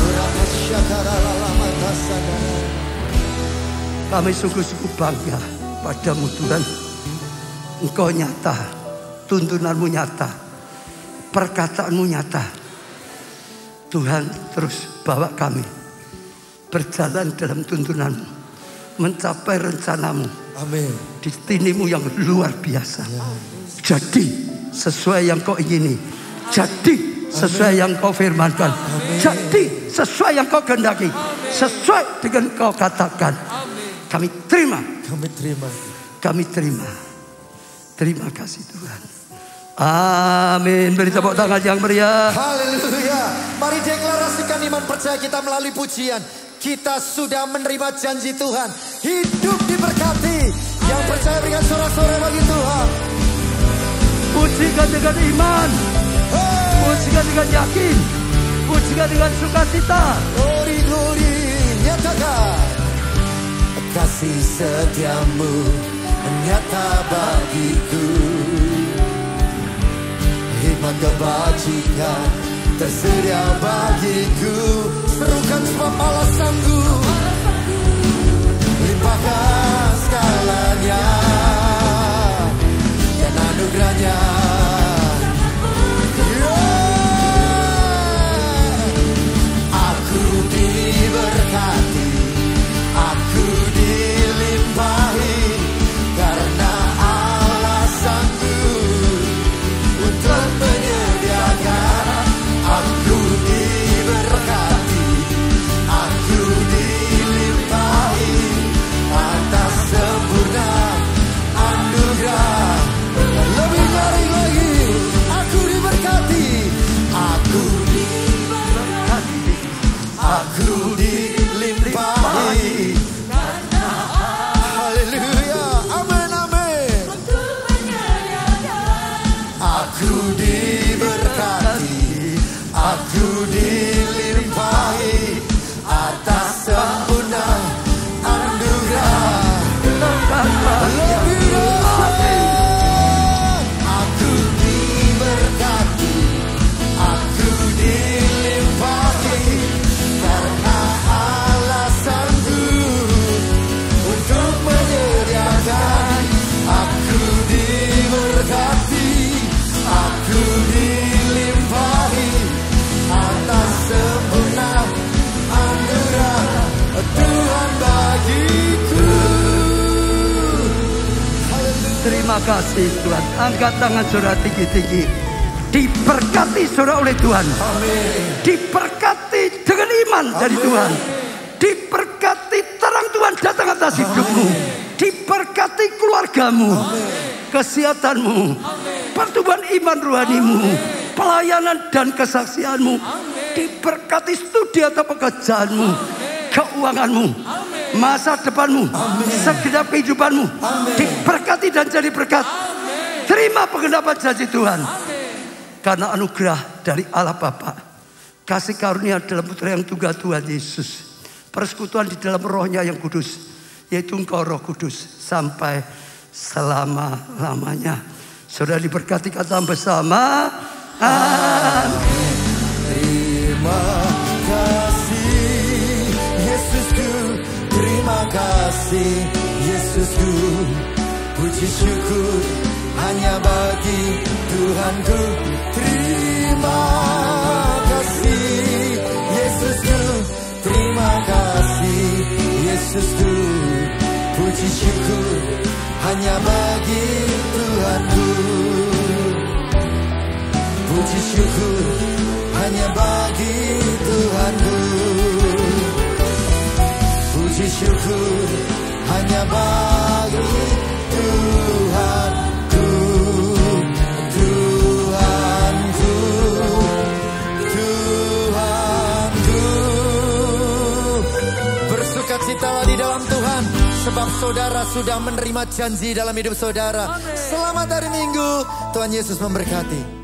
Kami sungguh-sungguh bangga padamu Tuhan. Engkau nyata, tuntunanmu nyata, perkataanmu nyata. Tuhan terus bawa kami berjalan dalam tuntunanmu, mencapai rencanamu. Amin. Di tinimu yang luar biasa. Jadi sesuai yang kau ingini. Jadi sesuai yang kau firmankan. Jadi sesuai yang kau kehendaki. Sesuai dengan kau katakan. Kami terima. Kami terima. Kami terima. Terima kasih Tuhan. Amin. Beri tepuk tangan yang meriah. Haleluya. Mari deklarasikan iman percaya kita melalui pujian. Kita sudah menerima janji Tuhan. Hidup diberkati. Yang percaya berikan sorak-sorai bagi Tuhan. Pujikan dengan iman. Pujikan dengan yakin. Pujikan dengan sukacita. Glory, glory. Nyatakan. Kasih setiamu nyata bagiku. Hikmat kebajikan tersedia bagiku. Serukan sebab Allah sanggup limpahkan segalanya dan anugerahnya. Aku diberkati, aku dilimpahi karena Allah sanggup untuk menyediakan. Aku diberkati, aku dilimpahi atas sempurna anugerah. Lebih ngeri lagi, aku diberkati, aku diberkati, aku dilimpahi. Haleluya, amin, amin. Aku diberkati, aku dilimpahi atas sempurna anugerah. Lebih dahsyat. Aku diberkati, aku dilimpahi karena Allah sanggup untuk menyediakan. Aku diberkati, aku dilimpahi atas sempurna anugerah Tuhan bagiku. Terima kasih Tuhan. Angkat tangan saudara tinggi-tinggi. Diberkati saudara oleh Tuhan. Diberkati dengan iman dari Tuhan. Diberkati terang Tuhan datang atas hidupmu. Diberkati keluargamu. Kesehatanmu. Pertumbuhan iman rohanimu. Pelayanan dan kesaksianmu. Diberkati studi atau pekerjaanmu. Keuanganmu. Masa depanmu. Segenap kehidupanmu. Diberkati dan jadi berkat. Terima penggenapan janji Tuhan. Karena anugerah dari Allah Bapa, kasih karunia dalam Putra yang tunggal Tuhan Yesus, persekutuan di dalam Rohnya yang kudus, yaitu Engkau Roh Kudus, sampai selama-lamanya. Saudara diberkati kata bersama. Amin. Terima kasih Yesusku, terima kasih Yesusku. Puji syukur hanya bagi Tuhanku. Terima kasih Yesusku, terima kasih Yesusku. Puji syukur hanya bagi Tuhanku. Puji syukur hanya bagi Tuhanku. Puji syukur hanya bagi Tuhanku. Tuhanku, Tuhanku. bersukacitalah di dalam Tuhan. Sebab saudara sudah menerima janji dalam hidup saudara. Selamat hari Minggu. Tuhan Yesus memberkati.